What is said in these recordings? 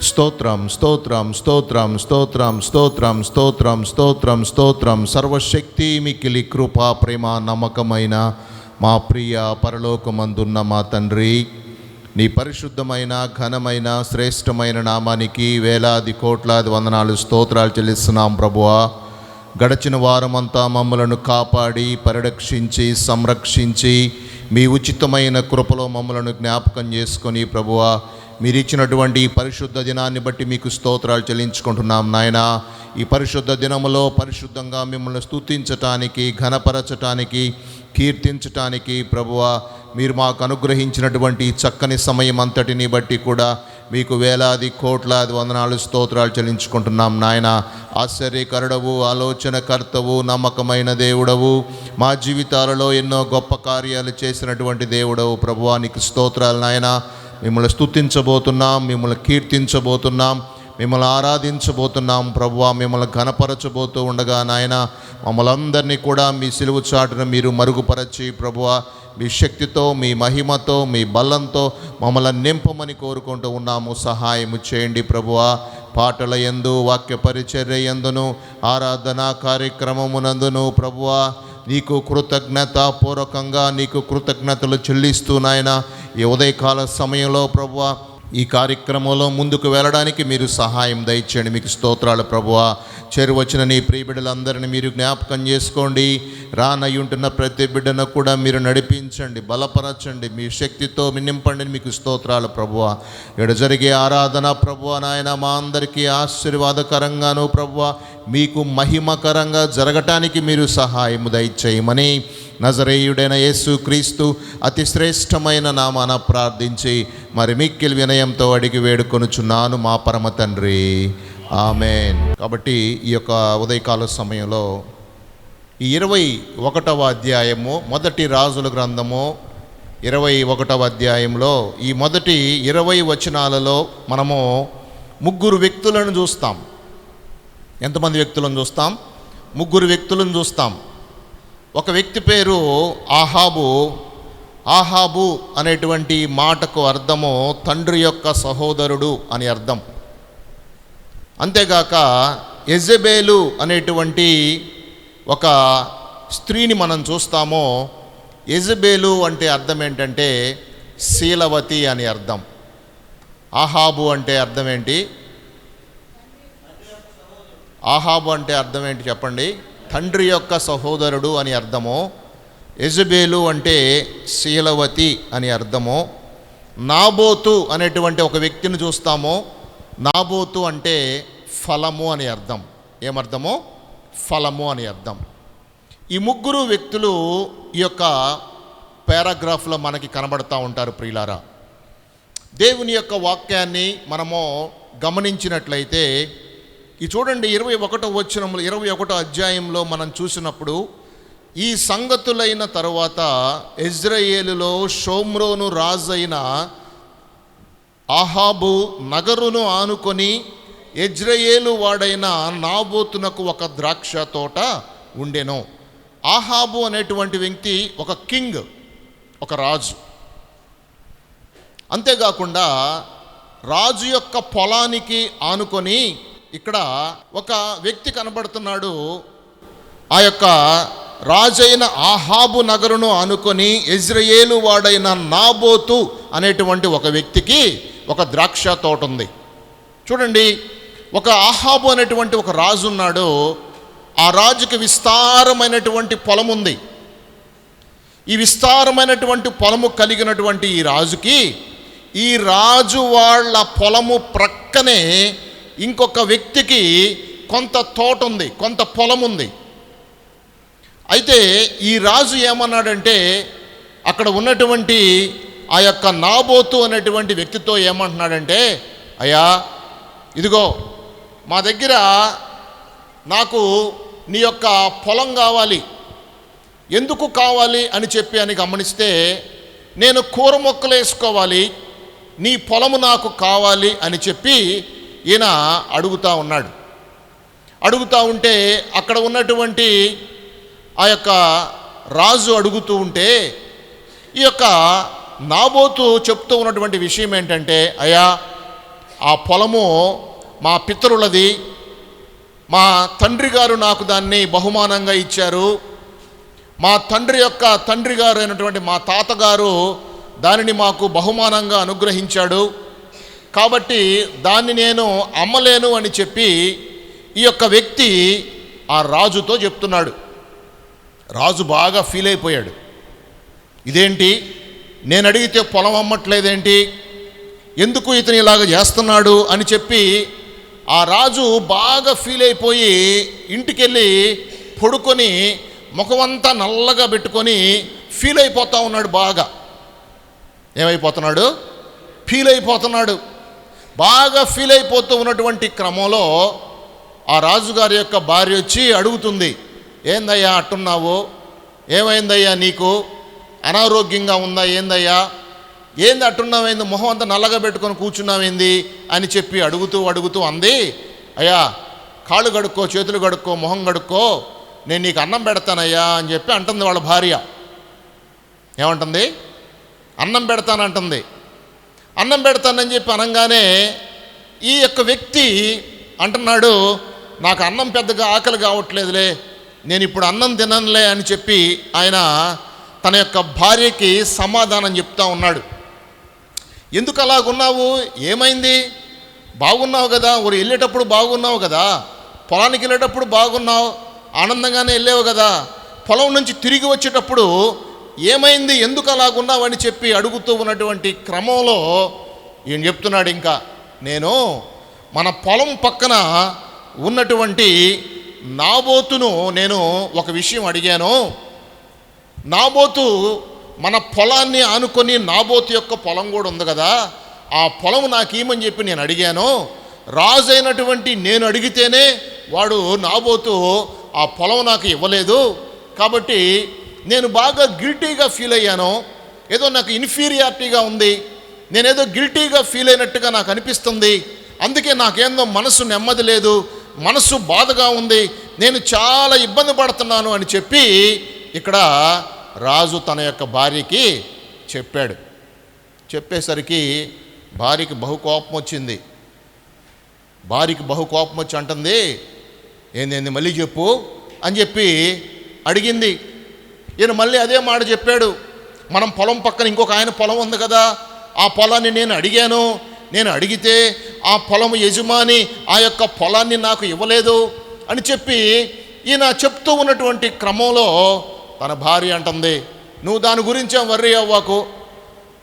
స్తోత్రం స్తోత్రం స్తోత్రం స్తోత్రం స్తోత్రం స్తోత్రం స్తోత్రం స్తోత్రం. సర్వశక్తి మిక్కిలి కృపా ప్రేమ నమ్మకమైన మా ప్రియ పరలోకమందున్న మా తండ్రి, నీ పరిశుద్ధమైన ఘనమైన శ్రేష్టమైన నామానికి వేలాది కోట్లాది వందనాలు స్తోత్రాలు చెల్లిస్తున్నాం ప్రభువా. గడచిన వారమంతా మమ్మలను కాపాడి పరిరక్షించి సంరక్షించి మీ ఉచితమైన కృపలో మమ్మలను జ్ఞాపకం చేసుకొని ప్రభువా, మీరు ఇచ్చినటువంటి ఈ పరిశుద్ధ దినాన్ని బట్టి మీకు స్తోత్రాలు చెల్లించుకుంటున్నాం నాయనా. ఈ పరిశుద్ధ దినములో పరిశుద్ధంగా మిమ్మల్ని స్తుతించటానికి, ఘనపరచటానికి, కీర్తించటానికి ప్రభువా, మీరు మాకు అనుగ్రహించినటువంటి చక్కని సమయం అంతటిని బట్టి కూడా మీకు వేలాది కోట్లాది వందనాలు స్తోత్రాలు చెల్లించుకుంటున్నాం నాయన. ఆశ్చర్యకరుడవు, ఆలోచనకర్తవు, నమ్మకమైన దేవుడవు, మా జీవితాలలో ఎన్నో గొప్ప కార్యాలు చేసినటువంటి దేవుడవు ప్రభువా, నీకు స్తోత్రాలు నాయన. మిమ్మల్ని స్తుతించబోతున్నాం, మిమ్మల్ని కీర్తించబోతున్నాం, మిమ్మల్ని ఆరాధించబోతున్నాం ప్రభువా. మిమ్మల్ని ఘనపరచబోతూ ఉండగా నాయన, మమ్మల్ని అందరినీ కూడా మీ సిలువ చాటును మీరు మరుగుపరచి ప్రభువా, మీ శక్తితో, మీ మహిమతో, మీ బలంతో మమ్మల్ని నింపమని కోరుకుంటూ ఉన్నాము. సహాయము చేయండి ప్రభువా. పాటల యందు, వాక్య పరిచర్య యందును, ఆరాధనా కార్యక్రమమునందును ప్రభువా, నీకు కృతజ్ఞతాపూర్వకంగా నీకు కృతజ్ఞతలు చెల్లిస్తూ నాయన, ఈ ఉదయకాల సమయంలో ప్రభువా ఈ కార్యక్రమంలో ముందుకు వెళ్ళడానికి మీరు సహాయం దయచేయండి. మీకు స్తోత్రాలు ప్రభువా. చేరువచ్చిన నీ ప్రియ బిడ్డలందరినీ మీరు జ్ఞాపకం చేసుకోండి. రానయ్యుంటున్న ప్రతి బిడ్డను కూడా మీరు నడిపించండి, బలపరచండి, మీ శక్తితో నింపండి. మీకు స్తోత్రాలు ప్రభువా. ఇక్కడ జరిగే ఆరాధన ప్రభువా నాయన మా అందరికీ ఆశీర్వాదకరంగాను ప్రభువా, మీకు మహిమకరంగా జరగటానికి మీరు సహాయము దయచేయమని నజరేయుడైన యేసు క్రీస్తు అతి శ్రేష్టమైన నామాన ప్రార్థించి మరి మిక్కిలి వినయంతో అడిగి వేడుకొనుచున్నాను మా పరమ తండ్రి, ఆమేన్. కాబట్టి ఈ యొక్క ఉదయకాల సమయంలో ఈ 21వ అధ్యాయము, మొదటి రాజుల గ్రంథము 21వ అధ్యాయంలో ఈ మొదటి 20 వచనాలలో మనము ముగ్గురు వ్యక్తులను చూస్తాం. ఎంతమంది వ్యక్తులను చూస్తాం? ముగ్గురు వ్యక్తులను చూస్తాం. ఒక వ్యక్తి పేరు ఆహాబు. ఆహాబు అనేటువంటి మాటకు అర్థము తండ్రి యొక్క సహోదరుడు అని అర్థం. అంతేగాక యెజబేలు అనేటువంటి ఒక స్త్రీని మనం చూస్తాము. యెజబేలు అంటే అర్థం ఏంటంటే శీలవతి అని అర్థం. ఆహాబు అంటే అర్థం ఏంటి? ఆహాబు అంటే అర్థం ఏంటి చెప్పండి? తండ్రి యొక్క సహోదరుడు అని అర్థము. యెజబేలు అంటే శీలవతి అని అర్థము. నాబోతు అనేటువంటి ఒక వ్యక్తిని చూస్తాము. నాబోతు అంటే ఫలము అని అర్థం. ఏమర్థము? ఫలము అని అర్థం. ఈ ముగ్గురు వ్యక్తులు ఈ యొక్క పారాగ్రాఫ్లో మనకి కనబడతా ఉంటారు ప్రియులారా. దేవుని యొక్క వాక్యాన్ని మనము గమనించినట్లయితే ఈ చూడండి 21వ వచనంలో 21వ అధ్యాయంలో మనం చూసినప్పుడు, ఈ సంగతులైన తరువాత ఇజ్రాయేలులో షోమ్రోను రాజైన ఆహాబు నగరును ఆనుకొని యెజ్రెయేలు వాడైన నాబోతునకు ఒక ద్రాక్ష తోట ఉండెను. ఆహాబు అనేటువంటి వ్యక్తి ఒక కింగ్, ఒక రాజు. అంతేకాకుండా రాజు యొక్క పొలానికి ఆనుకొని ఇక్కడ ఒక వ్యక్తి కనబడుతున్నాడు. ఆ యొక్క రాజైన ఆహాబు నగరును ఆనుకొని ఇజ్రాయేలు వాడైన నాబోతు అనేటువంటి ఒక వ్యక్తికి ఒక ద్రాక్ష తోట ఉంది. చూడండి, ఒక ఆహాబు అనేటువంటి ఒక రాజు ఉన్నాడు. ఆ రాజుకి విస్తారమైనటువంటి పొలం ఉంది. ఈ విస్తారమైనటువంటి పొలము కలిగినటువంటి ఈ రాజుకి, ఈ రాజు వాళ్ళ పొలము ప్రక్కనే ఇంకొక వ్యక్తికి కొంత తోట ఉంది, కొంత పొలం ఉంది. అయితే ఈ రాజు ఏమన్నాడంటే, అక్కడ ఉన్నటువంటి ఆ యొక్క నాబోతు అనేటువంటి వ్యక్తితో ఏమంటున్నాడంటే, అయ్యా ఇదిగో మా దగ్గర నాకు నీ యొక్క పొలం కావాలి. ఎందుకు కావాలి అని గమనిస్తే, నేను కూర మొక్కలు వేసుకోవాలి, నీ పొలము నాకు కావాలి అని చెప్పి ఈయన అడుగుతూ ఉన్నాడు. అడుగుతూ ఉంటే అక్కడ ఉన్నటువంటి ఆ యొక్క రాజు అడుగుతూ ఉంటే ఈ యొక్క నాబోతు చెప్తూ ఉన్నటువంటి విషయం ఏంటంటే, అయ్యా ఆ పొలము మా పితరులది, మా తండ్రి గారు నాకు దాన్ని బహుమానంగా ఇచ్చారు, మా తండ్రి గారు అయినటువంటి మా తాతగారు దానిని మాకు బహుమానంగా అనుగ్రహించాడు, కాబట్టి దాన్ని నేను అమ్మలేను అని చెప్పి ఈ యొక్క వ్యక్తి ఆ రాజుతో చెప్తున్నాడు. రాజు బాగా ఫీల్ అయిపోయాడు. ఇదేంటి, నేను అడిగితే పొలం అమ్మట్లేదేంటి, ఎందుకు ఇతను ఇలాగ చేస్తున్నాడు అని చెప్పి ఆ రాజు బాగా ఫీల్ అయిపోయి ఇంటికెళ్ళి పడుకొని ముఖమంతా నల్లగా పెట్టుకొని ఫీల్ అయిపోతూ ఉన్నాడు. బాగా ఏమైపోతున్నాడు, ఫీల్ అయిపోతున్నాడు. బాగా ఫీల్ అయిపోతూ ఉన్నటువంటి క్రమంలో ఆ రాజుగారి యొక్క భార్య వచ్చి అడుగుతుంది, ఏందయ్యా అట్టున్నావు, ఏమైందయ్యా నీకు, అనారోగ్యంగా ఉందా, ఏందయ్యా, ఏంది అట్టున్నావేంది, మొహం అంతా నల్లగా పెట్టుకొని కూర్చున్నావేంది అని చెప్పి అడుగుతూ అంది, అయ్యా కాళ్ళు కడుక్కో, చేతులు కడుక్కో, మొహం కడుక్కో, నేను నీకు అన్నం పెడతానయ్యా అని చెప్పి అంటుంది వాళ్ళ భార్య. ఏమంటుంది, అన్నం పెడతానంటుంది. అన్నం పెడతానని చెప్పి అనగానే ఈ యొక్క వ్యక్తి అంటున్నాడు, నాకు అన్నం పెద్దగా ఆకలి కావట్లేదులే, నేను ఇప్పుడు అన్నం తిననులే అని చెప్పి ఆయన తన యొక్క భార్యకి సమాధానం చెప్తా ఉన్నాడు. ఎందుకు అలాగున్నావు, ఏమైంది, బాగున్నావు కదా, ఊరు వెళ్ళేటప్పుడు బాగున్నావు కదా, పొలానికి వెళ్ళేటప్పుడు బాగున్నావు, ఆనందంగానే వెళ్ళావు కదా, పొలం నుంచి తిరిగి వచ్చేటప్పుడు ఏమైంది, ఎందుకు అలాగున్నావు అని చెప్పి అడుగుతూ ఉన్నటువంటి క్రమంలో ఈయన చెప్తున్నాడు, ఇంకా నేను మన పొలం పక్కన ఉన్నటువంటి నాబోతును నేను ఒక విషయం అడిగాను. నాబోతు మన పొలాన్ని ఆనుకొని నాబోతు యొక్క పొలం కూడా ఉంది కదా, ఆ పొలం నాకు ఇమ్మని చెప్పి నేను అడిగాను. రాజు అయినటువంటి నేను అడిగితేనే వాడు నాబోతు ఆ పొలం నాకు ఇవ్వలేదు, కాబట్టి నేను బాగా గిల్టీగా ఫీల్ అయ్యాను, ఏదో నాకు ఇన్ఫీరియారిటీగా ఉంది, నేనేదో గిల్టీగా ఫీల్ అయినట్టుగా నాకు అనిపిస్తుంది, అందుకే నాకేందో మనసు నెమ్మది లేదు, మనసు బాధగా ఉంది, నేను చాలా ఇబ్బంది పడుతున్నాను అని చెప్పి ఇక్కడ రాజు తన యొక్క భార్యకి చెప్పాడు. చెప్పేసరికి భార్యకి బహు కోపం వచ్చింది. భార్యకి బహు కోపం వచ్చి అంటుంది, ఏంది మళ్ళీ చెప్పు అని చెప్పి అడిగింది. ఈయన మళ్ళీ అదే మాట చెప్పాడు, మనం పొలం పక్కన ఇంకొక ఆయన పొలం ఉంది కదా, ఆ పొలాన్ని నేను అడిగాను, నేను అడిగితే ఆ పొలం యజమాని ఆ యొక్క పొలాన్ని నాకు ఇవ్వలేదు అని చెప్పి ఈయన చెప్తూ ఉన్నటువంటి క్రమంలో తన భార్య అంటుంది, నువ్వు దాని గురించే వర్రీ అవ్వకు,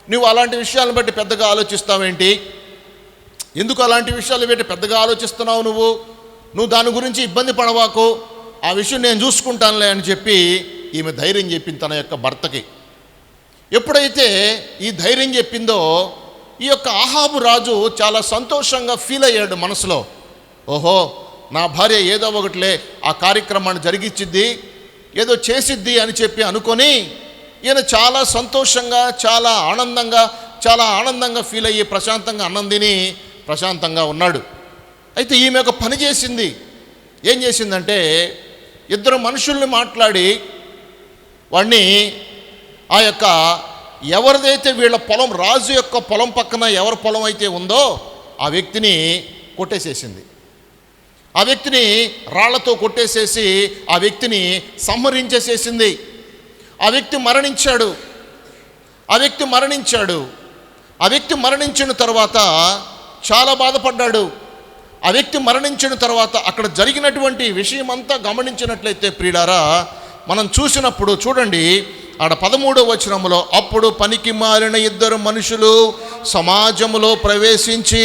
నువ్వు అలాంటి విషయాలను బట్టి పెద్దగా ఆలోచిస్తావేంటి, ఎందుకు అలాంటి విషయాలు బట్టి పెద్దగా ఆలోచిస్తున్నావు, నువ్వు దాని గురించి ఇబ్బంది పడవాకు, ఆ విషయం నేను చూసుకుంటానులే అని చెప్పి ఈమె ధైర్యం చెప్పింది తన యొక్క భర్తకి. ఎప్పుడైతే ఈ ధైర్యం చెప్పిందో ఈ యొక్క అహాబు రాజు చాలా సంతోషంగా ఫీల్ అయ్యాడు మనసులో. ఓహో, నా భార్య ఏదో ఒకటిలే ఆ కార్యక్రమాన్ని జరిగిచ్చిద్ది, ఏదో చేసిద్ది అని చెప్పి అనుకొని ఈయన చాలా సంతోషంగా చాలా ఆనందంగా ఫీల్ అయ్యి ప్రశాంతంగా అన్నం తిని ప్రశాంతంగా ఉన్నాడు. అయితే ఈమె ఒక పని చేసింది. ఏం చేసిందంటే, ఇద్దరు మనుషుల్ని మాట్లాడి వాడిని ఆ యొక్క ఎవరిదైతే వీళ్ళ పొలం, రాజు యొక్క పొలం పక్కన ఎవరి పొలం అయితే ఉందో ఆ వ్యక్తిని కొట్టేసేసింది. ఆ వ్యక్తిని రాళ్లతో కొట్టేసేసి ఆ వ్యక్తిని సంహరించేసేసింది. ఆ వ్యక్తి మరణించాడు. ఆ వ్యక్తి మరణించిన తర్వాత చాలా బాధపడ్డాడు. ఆ వ్యక్తి మరణించిన తర్వాత అక్కడ జరిగినటువంటి విషయం అంతా గమనించినట్లయితే ప్రియులారా, మనం చూసినప్పుడు చూడండి, ఆడ 13వ వచనంలో, అప్పుడు పనికి మారిన ఇద్దరు మనుషులు సమాజములో ప్రవేశించి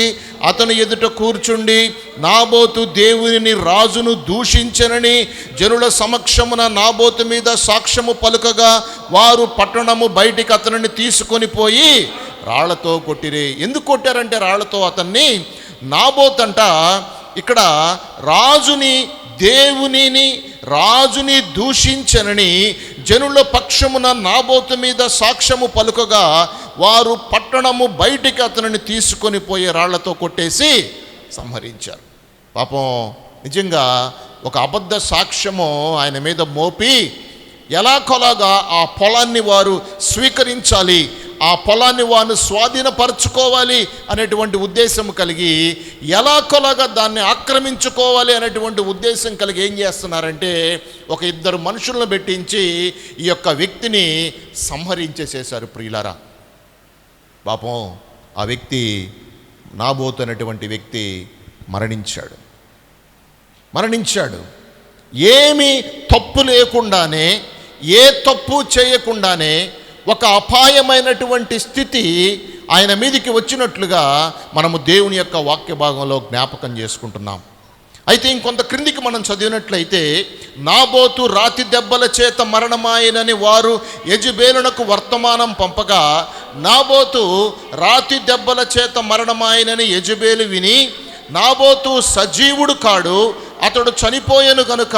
అతను ఎదుట కూర్చుండి, నాబోతు దేవుని రాజును దూషించనని జనుల సమక్షమున నాబోతు మీద సాక్ష్యము పలుకగా వారు పట్టణము బయటికి అతనిని తీసుకొని పోయి రాళ్లతో కొట్టిరే. ఎందుకు కొట్టారంటే రాళ్లతో అతన్ని, నాబోతు అంట ఇక్కడ రాజుని దూషించనని జనుల పక్షమున నాబోతు మీద సాక్ష్యము పలుకగా వారు పట్టణము బయటికి అతనిని తీసుకొని పోయే రాళ్లతో కొట్టేసి సంహరించారు. పాపం నిజంగా ఒక అబద్ధ సాక్ష్యము ఆయన మీద మోపి ఎలాగోలాగా ఆ పొలాన్ని వారు స్వీకరించాలి, ఆ పొలాన్ని వారు స్వాధీనపరచుకోవాలి అనేటువంటి ఉద్దేశం కలిగి ఎలాగోలాగా దాన్ని ఆక్రమించుకోవాలి అనేటువంటి ఉద్దేశం కలిగి ఏం చేస్తున్నారంటే ఒక ఇద్దరు మనుషులను పెట్టించి ఈ యొక్క వ్యక్తిని సంహరించేసేశారు ప్రియులారా. పాపం ఆ వ్యక్తి నాబోతు అనేటువంటి వ్యక్తి మరణించాడు. ఏమీ తప్పు లేకుండానే, ఏ తప్పు చేయకుండానే ఒక అపాయమైనటువంటి స్థితి ఆయన మీదికి వచ్చినట్లుగా మనము దేవుని యొక్క వాక్య భాగంలో జ్ఞాపకం చేసుకుంటున్నాం. అయితే ఇంకొంత క్రిందికి మనం చదివినట్లయితే, నాబోతు రాతి దెబ్బల చేత మరణమాయనని వారు యెజెబెలునకు వర్తమానం పంపగా, నాబోతు రాతి దెబ్బల చేత మరణమాయనని యెజెబెలు విని, నాబోతు సజీవుడు కాడు, అతడు చనిపోయెను గనుక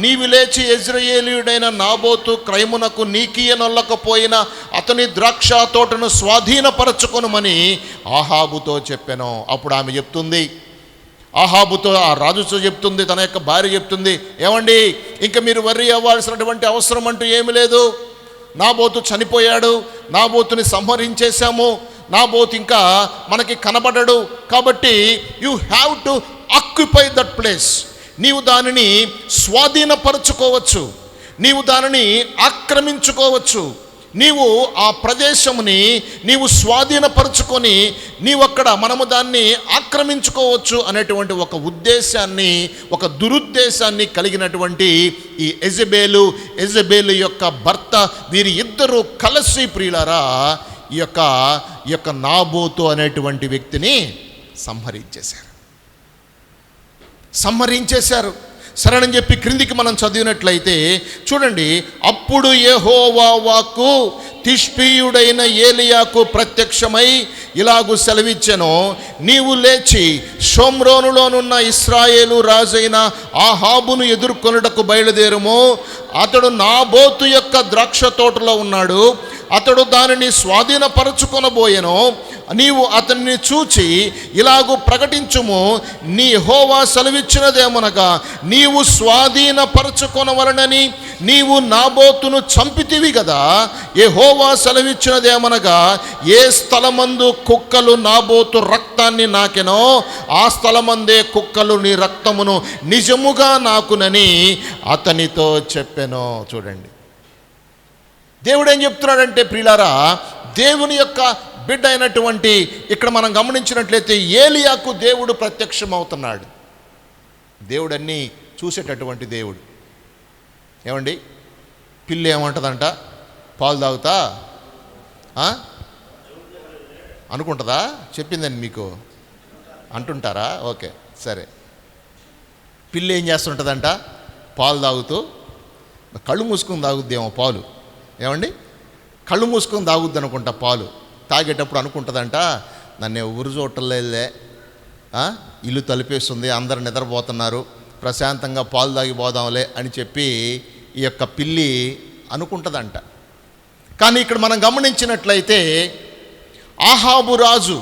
నీవు లేచి యెజ్రెయేలీయుడైన నాబోతు క్రయమునకు నీకియనొల్లకపోయిన అతని ద్రాక్ష తోటను స్వాధీనపరచుకొనుమని ఆహాబుతో చెప్పెను. అప్పుడు ఆమె చెప్తుంది, ఆహాబుతో, ఆ రాజుతో చెప్తుంది, తన యొక్క భార్య చెప్తుంది, ఏమండి ఇంక మీరు వర్రీ అవ్వాల్సినటువంటి అవసరం అంటూ ఏమి లేదు. నాబోతు చనిపోయాడు, నాబోతుని సంహరించేశాము, నాబోతు ఇంకా మనకి కనబడడు, కాబట్టి you have to occupy that place. నీవు దానిని స్వాధీనపరచుకోవచ్చు, నీవు దానిని ఆక్రమించుకోవచ్చు, నీవు ఆ ప్రదేశముని నీవు స్వాధీనపరచుకొని నీవు అక్కడ మనము దాన్ని ఆక్రమించుకోవచ్చు అనేటువంటి ఒక ఉద్దేశాన్ని, ఒక దురుద్దేశాన్ని కలిగినటువంటి ఈ యెజెబెలు యొక్క భర్త, వీరి ఇద్దరు కలిసి ప్రియులారా ఈ యొక్క నాబోతు అనేటువంటి వ్యక్తిని సంహరించేశారు. సరేనని చెప్పి క్రిందికి మనం చదివినట్లయితే చూడండి, అప్పుడు యెహోవా వాక్కు తిష్బీయుడైన ఏలియాకు ప్రత్యక్షమై ఇలాగు సెలవిచ్చెను, నీవు లేచి షోమ్రోనులోనున్న ఇశ్రాయేలు రాజైన ఆహాబును ఎదుర్కొనుటకు బయలుదేరుము. అతడు నాబోతు యొక్క ద్రాక్ష తోటలో ఉన్నాడు, అతడు దానిని స్వాధీనపరచుకొనబోయెను. నీవు అతన్ని చూచి ఇలాగూ ప్రకటించుము, నీ యెహోవా సెలవిచ్చినదేమనగా, నీవు స్వాధీనపరచుకొనవలనని నీవు నాబోతును చంపితివి కదా. యెహోవా సెలవిచ్చినదేమనగా, ఏ స్థలమందు కుక్కలు నాబోతు రక్తాన్ని నాకెనో ఆ స్థలమందే కుక్కలు నీ రక్తమును నిజముగా నాకునని అతనితో చెప్పెను. చూడండి, దేవుడు ఏం చెప్తున్నాడంటే ప్రియులారా, దేవుని యొక్క బిడ్డ అయినటువంటి ఇక్కడ మనం గమనించినట్లయితే ఏలియాకు దేవుడు ప్రత్యక్షమవుతున్నాడు. దేవుడు అన్నీ చూసేటటువంటి దేవుడు. ఏమండి, పిల్లి ఏమంటుందంట, పాలు తాగుతా అనుకుంటుందా? చెప్పిందని మీకు అంటుంటారా? ఓకే, సరే. పిల్లి ఏం చేస్తుంటుందంట, పాలు తాగుతూ కళ్ళు మూసుకుని తాగుద్దేమో పాలు. ఏమండి, కళ్ళు మూసుకొని తాగుద్ది అనుకుంటా పాలు. తాగేటప్పుడు అనుకుంటుందంట, నన్ను ఊరు చూడలేదే, ఇల్లు తలిపేస్తుంది, అందరు నిద్రపోతున్నారు, ప్రశాంతంగా పాలు తాగిపోదాంలే అని చెప్పి ఈ యొక్క పిల్లి అనుకుంటుందంట. కానీ ఇక్కడ మనం గమనించినట్లయితే ఆహాబు రాజు,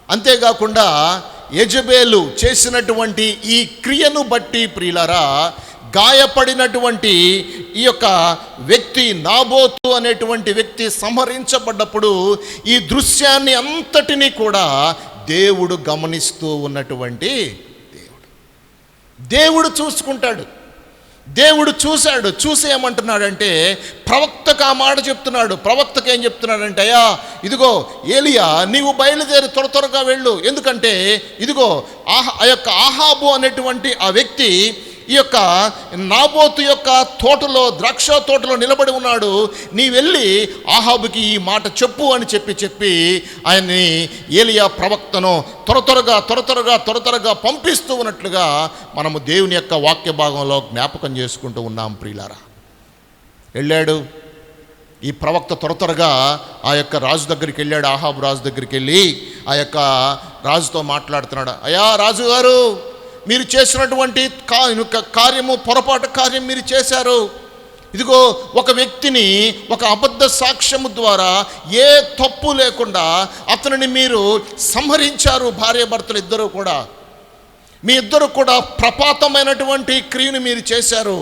అంతేకాకుండా యెజెబెలు చేసినటువంటి ఈ క్రియను బట్టి ప్రియులారా, గాయపడినటువంటి ఈ యొక్క వ్యక్తి నాబోతు అనేటువంటి వ్యక్తి సంహరించబడ్డప్పుడు ఈ దృశ్యాన్ని అంతటినీ కూడా దేవుడు గమనిస్తూ ఉన్నటువంటి దేవుడు చూసుకుంటాడు. దేవుడు చూసి ఏమంటున్నాడంటే, ప్రవక్తకు ఆ మాట చెప్తున్నాడు. ప్రవక్తకు ఏం చెప్తున్నాడంటే, అయ్యా ఇదిగో ఏలియా, నీవు బయలుదేరి త్వరగా వెళ్ళు, ఎందుకంటే ఇదిగో ఆ యొక్క ఆహాబు అనేటువంటి ఆ వ్యక్తి ఈ యొక్క నాబోతు యొక్క తోటలో, ద్రాక్ష తోటలో నిలబడి ఉన్నాడు, నీ వెళ్ళి ఆహాబుకి ఈ మాట చెప్పు అని చెప్పి ఆయన్ని ఏలియా ప్రవక్తను త్వరగా పంపిస్తూ ఉన్నట్లుగా మనము దేవుని యొక్క వాక్య భాగంలో జ్ఞాపకం చేసుకుంటూ ఉన్నాం ప్రియులారా. వెళ్ళాడు ఈ ప్రవక్త త్వరగా ఆ యొక్క రాజు దగ్గరికి వెళ్ళాడు. ఆహాబు రాజు దగ్గరికి వెళ్ళి ఆ యొక్క రాజుతో మాట్లాడుతున్నాడు. అయ్యా రాజుగారు, మీరు చేసినటువంటి కార్యము పొరపాటు కార్యం మీరు చేశారు. ఇదిగో ఒక వ్యక్తిని ఒక అబద్ధ సాక్ష్యము ద్వారా ఏ తప్పు లేకుండా అతనిని మీరు సంహరించారు. భార్యాభర్తలు ఇద్దరు కూడా, మీ ఇద్దరు కూడా ప్రపాతమైనటువంటి క్రియను మీరు చేశారు.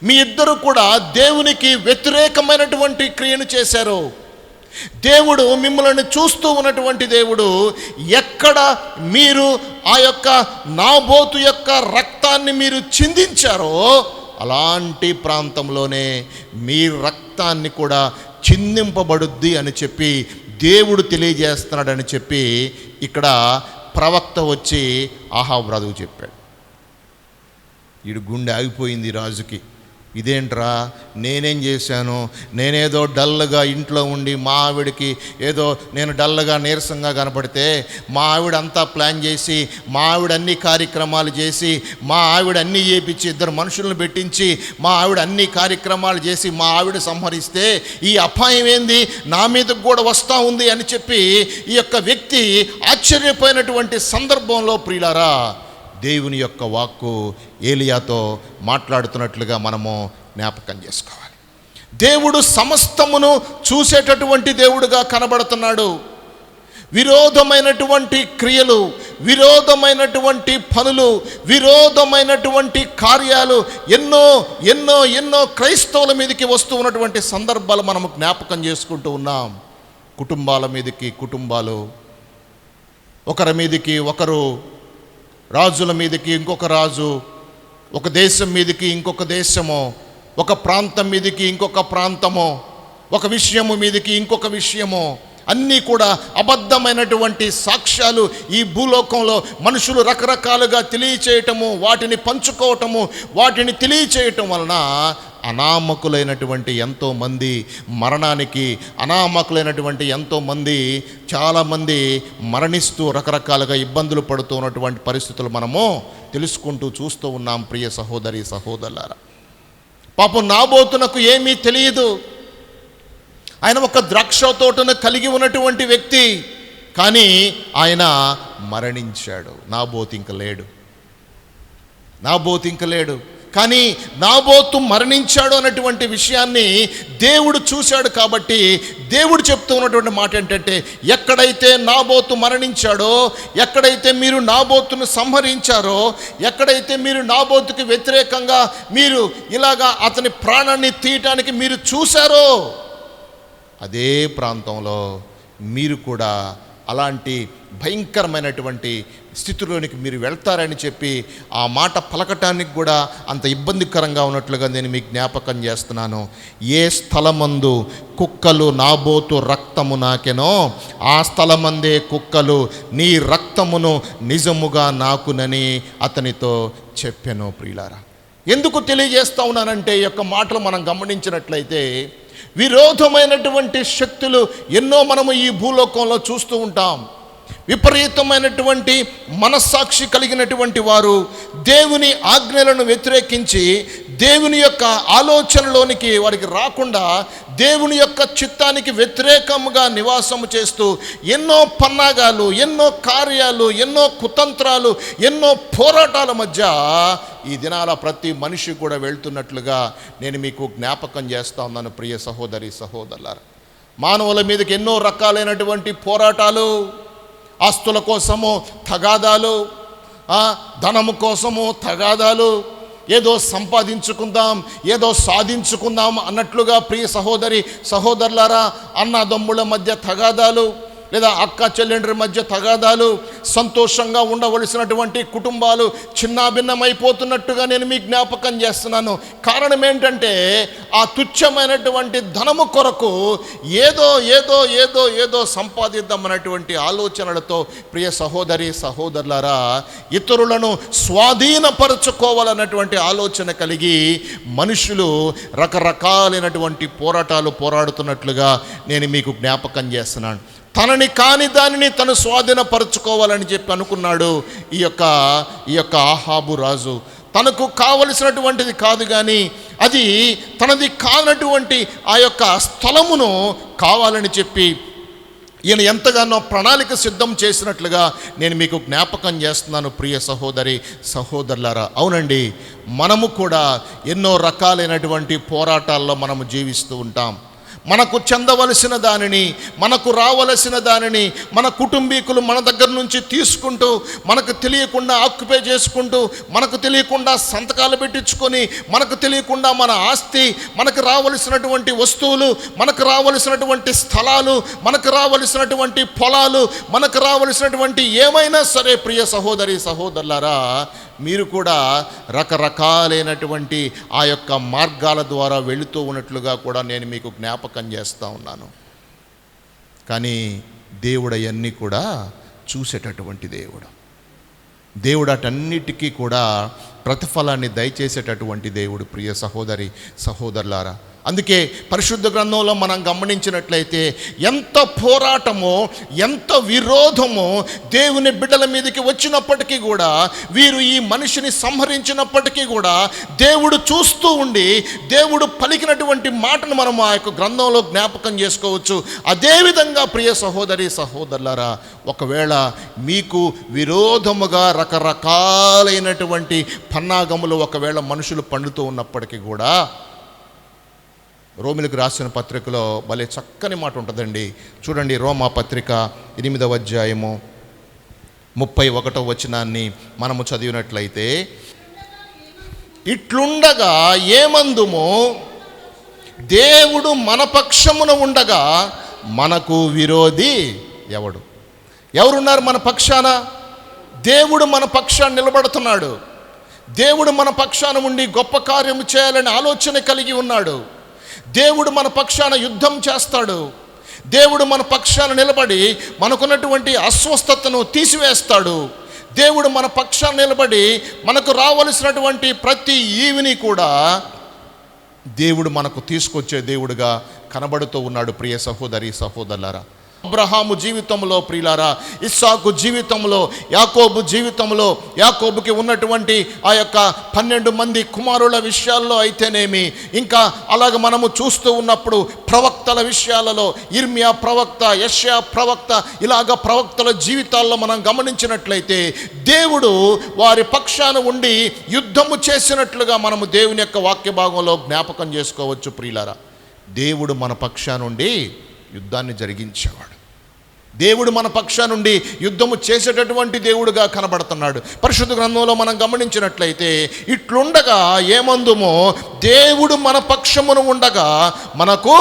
మీ ఇద్దరు కూడా దేవునికి వ్యతిరేకమైనటువంటి క్రియను చేశారు. దేవుడు మిమ్మల్ని చూస్తూ ఉన్నటువంటి దేవుడు, ఎక్కడ మీరు ఆ యొక్క నాబోతు యొక్క రక్తాన్ని మీరు చిందించారో అలాంటి ప్రాంతంలోనే మీ రక్తాన్ని కూడా చిందింపబడుద్ది అని చెప్పి దేవుడు తెలియజేస్తున్నాడని చెప్పి ఇక్కడ ప్రవక్త వచ్చి ఆహాబు రాజుకు చెప్పాడు. వీడు గుండె ఆగిపోయింది రాజుకి. ఇదేంట్రా, నేనేం చేశాను? నేనేదో డల్గా ఇంట్లో ఉండి మా ఆవిడకి ఏదో నేను డల్గా నీరసంగా కనపడితే మా ఆవిడ అంతా ప్లాన్ చేసి, మా ఆవిడ అన్ని కార్యక్రమాలు చేసి, మా ఆవిడ అన్నీ చేపించి, 2 మనుషులను పెట్టించి మా ఆవిడ అన్ని కార్యక్రమాలు చేసి మా ఆవిడ సంహరిస్తే ఈ అపాయం ఏంది, నా మీదకు కూడా వస్తూ ఉంది అని చెప్పి ఈ యొక్క వ్యక్తి ఆశ్చర్యపోయినటువంటి సందర్భంలో ప్రియులారా, దేవుని యొక్క వాక్కు ఏలియాతో మాట్లాడుతున్నట్లుగా మనము జ్ఞాపకం చేసుకోవాలి. దేవుడు సమస్తమును చూసేటటువంటి దేవుడుగా కనబడుతున్నాడు. విరోధమైనటువంటి క్రియలు, విరోధమైనటువంటి పనులు, విరోధమైనటువంటి కార్యాలు ఎన్నో ఎన్నో ఎన్నో క్రైస్తవుల మీదకి వస్తూ ఉన్నటువంటి సందర్భాలు మనము జ్ఞాపకం చేసుకుంటూ ఉన్నాం. కుటుంబాల మీదకి కుటుంబాలు, ఒకరి మీదకి ఒకరు, రాజుల మీదకి ఇంకొక రాజు, ఒక దేశం మీదకి ఇంకొక దేశము, ఒక ప్రాంతం మీదకి ఇంకొక ప్రాంతము, ఒక విషయము మీదకి ఇంకొక విషయము, అన్నీ కూడా అబద్ధమైనటువంటి సాక్ష్యాలు ఈ భూలోకంలో మనుషులు రకరకాలుగా తెలియచేయటము, వాటిని పంచుకోవటము, వాటిని తెలియచేయటం వలన అనామకులైనటువంటి ఎంతోమంది మరణానికి, అనామకులైనటువంటి ఎంతోమంది చాలామంది మరణిస్తూ రకరకాలుగా ఇబ్బందులు పడుతూ ఉన్నటువంటి పరిస్థితులు మనము తెలుసుకుంటూ చూస్తూ ఉన్నాం. ప్రియ సహోదరి సహోదరులారా, పాపం నాబోతునకు ఏమీ తెలియదు. ఆయన ఒక ద్రాక్ష తోటను కలిగి ఉన్నటువంటి వ్యక్తి, కానీ ఆయన మరణించాడు. నాబోతు ఇంక లేడు. కానీ నాబోతు మరణించాడు అన్నటువంటి విషయాన్ని దేవుడు చూశాడు. కాబట్టి దేవుడు చెప్తూ ఉన్నటువంటి మాట ఏంటంటే, ఎక్కడైతే నాబోతు మరణించాడో, ఎక్కడైతే మీరు నాబోతును సంహరించారో, ఎక్కడైతే మీరు నాబోతుకి వ్యతిరేకంగా మీరు ఇలాగా అతని ప్రాణాన్ని తీయటానికి మీరు చూశారో, అదే ప్రాంతంలో మీరు కూడా అలాంటి భయంకరమైనటువంటి స్థితిలోనికి మీరు వెళ్తారని చెప్పి ఆ మాట పలకటానికి కూడా అంత ఇబ్బందికరంగా ఉన్నట్లుగా నేను మీకు జ్ఞాపకం చేస్తున్నాను. ఏ స్థలమందు కుక్కలు నాబోతు రక్తము నాకెనో, ఆ స్థలమందే కుక్కలు నీ రక్తమును నిజముగా నాకునని అతనితో చెప్పెను. ప్రియులారా, ఎందుకు తెలియజేస్తా ఉన్నానంటే, ఈ యొక్క మాటలు మనం గమనించినట్లయితే విరోధమైనటువంటి శక్తులు ఎన్నో మనము ఈ భూలోకంలో చూస్తూ ఉంటాం. విపరీతమైనటువంటి మనస్సాక్షి కలిగినటువంటి వారు దేవుని ఆజ్ఞలను వ్యతిరేకించి దేవుని యొక్క ఆలోచనలోనికి వారికి రాకుండా దేవుని యొక్క చిత్తానికి వ్యతిరేకంగా నివాసము చేస్తూ ఎన్నో పన్నాగాలు, ఎన్నో కార్యాలు, ఎన్నో కుతంత్రాలు, ఎన్నో పోరాటాల మధ్య ఈ దినాల ప్రతి మనిషి కూడా వెళ్తున్నట్లుగా నేను మీకు జ్ఞాపకం చేస్తా ఉన్నాను. ప్రియ సహోదరి సహోదరులారా, మానవుల మీదకి ఎన్నో రకాలైనటువంటి పోరాటాలు, ఆస్తుల కోసము తగాదాలు, ధనము కోసము తగాదాలు, ఏదో సంపాదించుకుందాం, ఏదో సాధించుకుందాం అన్నట్లుగా ప్రియ సహోదరి సహోదరులారా, అన్నదమ్ముల మధ్య తగాదాలు, లేదా అక్క చెల్లెండ్రి మధ్య తగాదాలు, సంతోషంగా ఉండవలసినటువంటి కుటుంబాలు చిన్నాభిన్నమైపోతున్నట్టుగా నేను మీకు జ్ఞాపకం చేస్తున్నాను. కారణం ఏంటంటే, ఆ తుచ్చమైనటువంటి ధనము కొరకు ఏదో ఏదో ఏదో ఏదో సంపాదిద్దామన్నటువంటి ఆలోచనలతో ప్రియ సహోదరి సహోదరులారా, ఇతరులను స్వాధీనపరచుకోవాలన్నటువంటి ఆలోచన కలిగి మనుషులు రకరకాలైనటువంటి పోరాటాలు పోరాడుతున్నట్లుగా నేను మీకు జ్ఞాపకం చేస్తున్నాను. తనని కాని దానిని తను స్వాధీనపరచుకోవాలని చెప్పి అనుకున్నాడు ఈ యొక్క ఆహాబు రాజు. తనకు కావలసినటువంటిది కాదు, కానీ అది తనది కానటువంటి ఆ యొక్క స్థలమును కావాలని చెప్పి ఈయన ఎంతగానో ప్రణాళిక సిద్ధం చేసినట్లుగా నేను మీకు జ్ఞాపకం చేస్తున్నాను. ప్రియ సహోదరి సహోదరులారా, అవునండి, మనము కూడా ఎన్నో రకాలైనటువంటి పోరాటాల్లో మనము జీవిస్తూ ఉంటాం. మనకు చెందవలసిన దానిని, మనకు రావలసిన దానిని మన కుటుంబీకులు మన దగ్గర నుంచి తీసుకుంటూ, మనకు తెలియకుండా ఆక్యుపై చేసుకుంటూ, మనకు తెలియకుండా సంతకాలు పెట్టించుకొని, మనకు తెలియకుండా మన ఆస్తి, మనకు రావలసినటువంటి వస్తువులు, మనకు రావలసినటువంటి స్థలాలు, మనకు రావలసినటువంటి పొలాలు, మనకు రావలసినటువంటి ఏమైనా సరే ప్రియ సహోదరి సహోదరులారా, మీరు కూడా రకరకాలైనటువంటి ఆ యొక్క మార్గాల ద్వారా వెళుతూ ఉన్నట్లుగా కూడా నేను మీకు జ్ఞాపకం చేస్తూ ఉన్నాను. కానీ దేవుడు అవన్నీ కూడా చూసేటటువంటి దేవుడు అటన్నిటికీ కూడా ప్రతిఫలాన్ని దయచేసేటటువంటి దేవుడు ప్రియ సహోదరి సహోదరులారా. అందుకే పరిశుద్ధ గ్రంథంలో మనం గమనించినట్లయితే ఎంత పోరాటమో, ఎంత విరోధమో దేవుని బిడ్డల మీదకి వచ్చినప్పటికీ కూడా, వీరు ఈ మనిషిని సంహరించినప్పటికీ కూడా దేవుడు చూస్తూ ఉండి దేవుడు పలికినటువంటి మాటను మనం ఆ యొక్క గ్రంథంలో జ్ఞాపకం చేసుకోవచ్చు. అదేవిధంగా ప్రియ సహోదరి సహోదరులారా, ఒకవేళ మీకు విరోధముగా రకరకాలైనటువంటి పన్నాగములు ఒకవేళ మనుషులు పండుతూ ఉన్నప్పటికీ కూడా, రోమిలకు రాసిన పత్రికలో భలే చక్కని మాట ఉంటుందండి. చూడండి, రోమా పత్రిక 8వ అధ్యాయము 31వ వచనాన్ని మనము చదివినట్లయితే, ఇట్లుండగా ఏమందుము, దేవుడు మన పక్షమున ఉండగా మనకు విరోధి ఎవరున్నారు మన పక్షాన? దేవుడు మన పక్షాన నిలబడుతున్నాడు. దేవుడు మన పక్షాన ఉండి గొప్ప కార్యము చేయాలని ఆలోచన కలిగి ఉన్నాడు. దేవుడు మన పక్షాన యుద్ధం చేస్తాడు. దేవుడు మన పక్షాన నిలబడి మనకున్నటువంటి అస్వస్థతను తీసివేస్తాడు. దేవుడు మన పక్షాన నిలబడి మనకు రావలసినటువంటి ప్రతి ఈవిని కూడా దేవుడు మనకు తీసుకొచ్చే దేవుడుగా కనబడుతూ ఉన్నాడు ప్రియ సహోదరి సహోదరులారా. అబ్రహాము జీవితంలో ప్రియులారా, ఇస్సాకు జీవితంలో, యాకోబు జీవితంలో, యాకోబుకి ఉన్నటువంటి ఆ యొక్క 12 మంది కుమారుల విషయాల్లో అయితేనేమి, ఇంకా అలాగ మనము చూస్తూ ఉన్నప్పుడు ప్రవక్తల విషయాలలో ఇర్మియా ప్రవక్త, యెషయా ప్రవక్త, ఇలాగ ప్రవక్తల జీవితాల్లో మనం గమనించినట్లయితే దేవుడు వారి పక్షాన ఉండి యుద్ధము చేసినట్లుగా మనము దేవుని యొక్క వాక్య భాగంలో జ్ఞాపకం చేసుకోవచ్చు ప్రియులారా. దేవుడు మన పక్షాన నుండి యుద్ధాన్ని జరిగించేవాడు. దేవుడు మన పక్షా నుండి యుద్ధము చేసేటటువంటి దేవుడుగా కనబడుతున్నాడు. పరిశుద్ధ గ్రంథంలో మనం గమనించినట్లయితే, ఇట్లుండగా ఏమందుమో, దేవుడు మన పక్షమును ఉండగా మనకు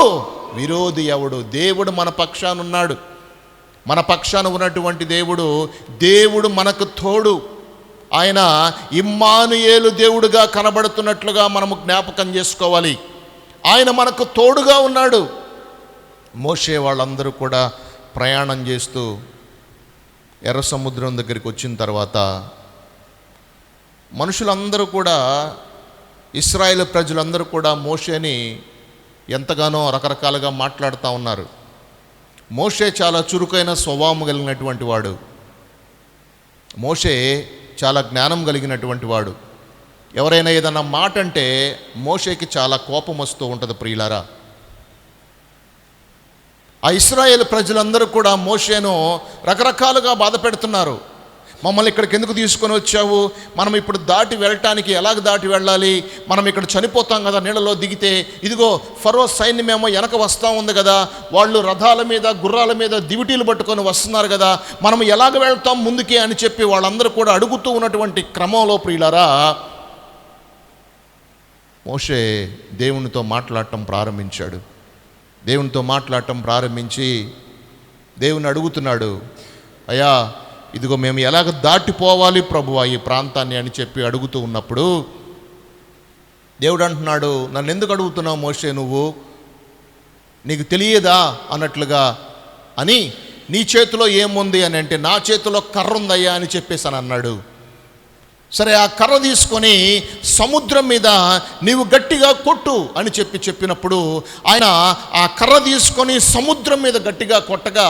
విరోధి ఎవడు? దేవుడు మన పక్షాన ఉన్నాడు. మన పక్షాన ఉన్నటువంటి దేవుడు మనకు తోడు. ఆయన ఇమ్మానుయేలు దేవుడుగా కనబడుతున్నట్లుగా మనము జ్ఞాపకం చేసుకోవాలి. ఆయన మనకు తోడుగా ఉన్నాడు. మోషే వాళ్ళందరూ కూడా ప్రయాణం చేస్తూ ఎర్ర సముద్రం దగ్గరికి వచ్చిన తర్వాత మనుషులందరూ కూడా, ఇశ్రాయేలు ప్రజలందరూ కూడా మోషేని ఎంతగానో రకరకాలుగా మాట్లాడుతూ ఉన్నారు. మోషే చాలా చురుకైన స్వభావం కలిగినటువంటి వాడు. మోషే చాలా జ్ఞానం కలిగినటువంటి వాడు. ఎవరైనా ఏదన్నా మాట అంటే మోషేకి చాలా కోపం వస్తూ ఉంటుంది ప్రియులారా. ఆ ఇశ్రాయేలు ప్రజలందరూ కూడా మోషేను రకరకాలుగా బాధ పెడుతున్నారు. మమ్మల్ని ఇక్కడికి ఎందుకు తీసుకొని వచ్చావు? మనం ఇప్పుడు దాటి వెళ్ళటానికి ఎలాగ దాటి వెళ్ళాలి? మనం ఇక్కడ చనిపోతాం కదా నీళ్ళలో దిగితే. ఇదిగో ఫరో సైన్యమేమో వెనక వస్తూ ఉంది కదా, వాళ్ళు రథాల మీద గుర్రాల మీద దివిటీలు పట్టుకొని వస్తున్నారు కదా, మనం ఎలాగ వెళ్తాం ముందుకే అని చెప్పి వాళ్ళందరూ కూడా అడుగుతూ ఉన్నటువంటి క్రమంలో ప్రియులారా, మోషే దేవునితో మాట్లాడటం ప్రారంభించాడు. దేవునితో మాట్లాడటం ప్రారంభించి దేవుని అడుగుతున్నాడు, అయ్యా ఇదిగో మేము ఎలాగ దాటిపోవాలి ప్రభువా ఈ ప్రాంతాన్ని అని చెప్పి అడుగుతూ ఉన్నప్పుడు దేవుడు అంటున్నాడు, నన్ను ఎందుకు అడుగుతున్నావు మోషే, నువ్వు నీకు తెలియదా అన్నట్లుగా అని, నీ చేతిలో ఏముంది అని అంటే, నా చేతిలో కర్ర ఉందయ్యా అని చెప్పేసి అని అన్నాడు. సరే, ఆ కర్ర తీసుకొని సముద్రం మీద నీవు గట్టిగా కొట్టు అని చెప్పినప్పుడు ఆయన ఆ కర్ర తీసుకొని సముద్రం మీద గట్టిగా కొట్టగా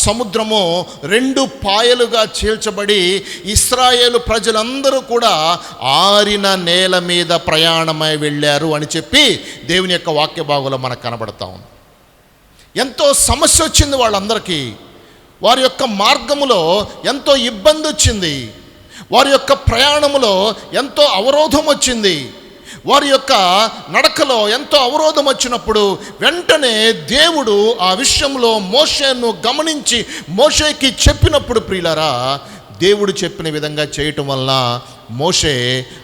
సముద్రము 2 పాయలుగా చీల్చబడి ఇశ్రాయేలు ప్రజలందరూ కూడా ఆరిన నేల మీద ప్రయాణమై వెళ్ళారు అని చెప్పి దేవుని యొక్క వాక్య భాగంలో మనకు కనబడతా ఉంది. ఎంతో సమస్య వచ్చింది వాళ్ళందరికీ. వారి యొక్క మార్గములో ఎంతో ఇబ్బంది వచ్చింది. వారి యొక్క ప్రయాణములో ఎంతో అవరోధం వచ్చింది. వారి యొక్క నడకలో ఎంతో అవరోధం వచ్చినప్పుడు వెంటనే దేవుడు ఆ విషయంలో మోషేను గమనించి మోషేకి చెప్పినప్పుడు ప్రియులారా, దేవుడు చెప్పిన విధంగా చేయటం వల్ల మోషే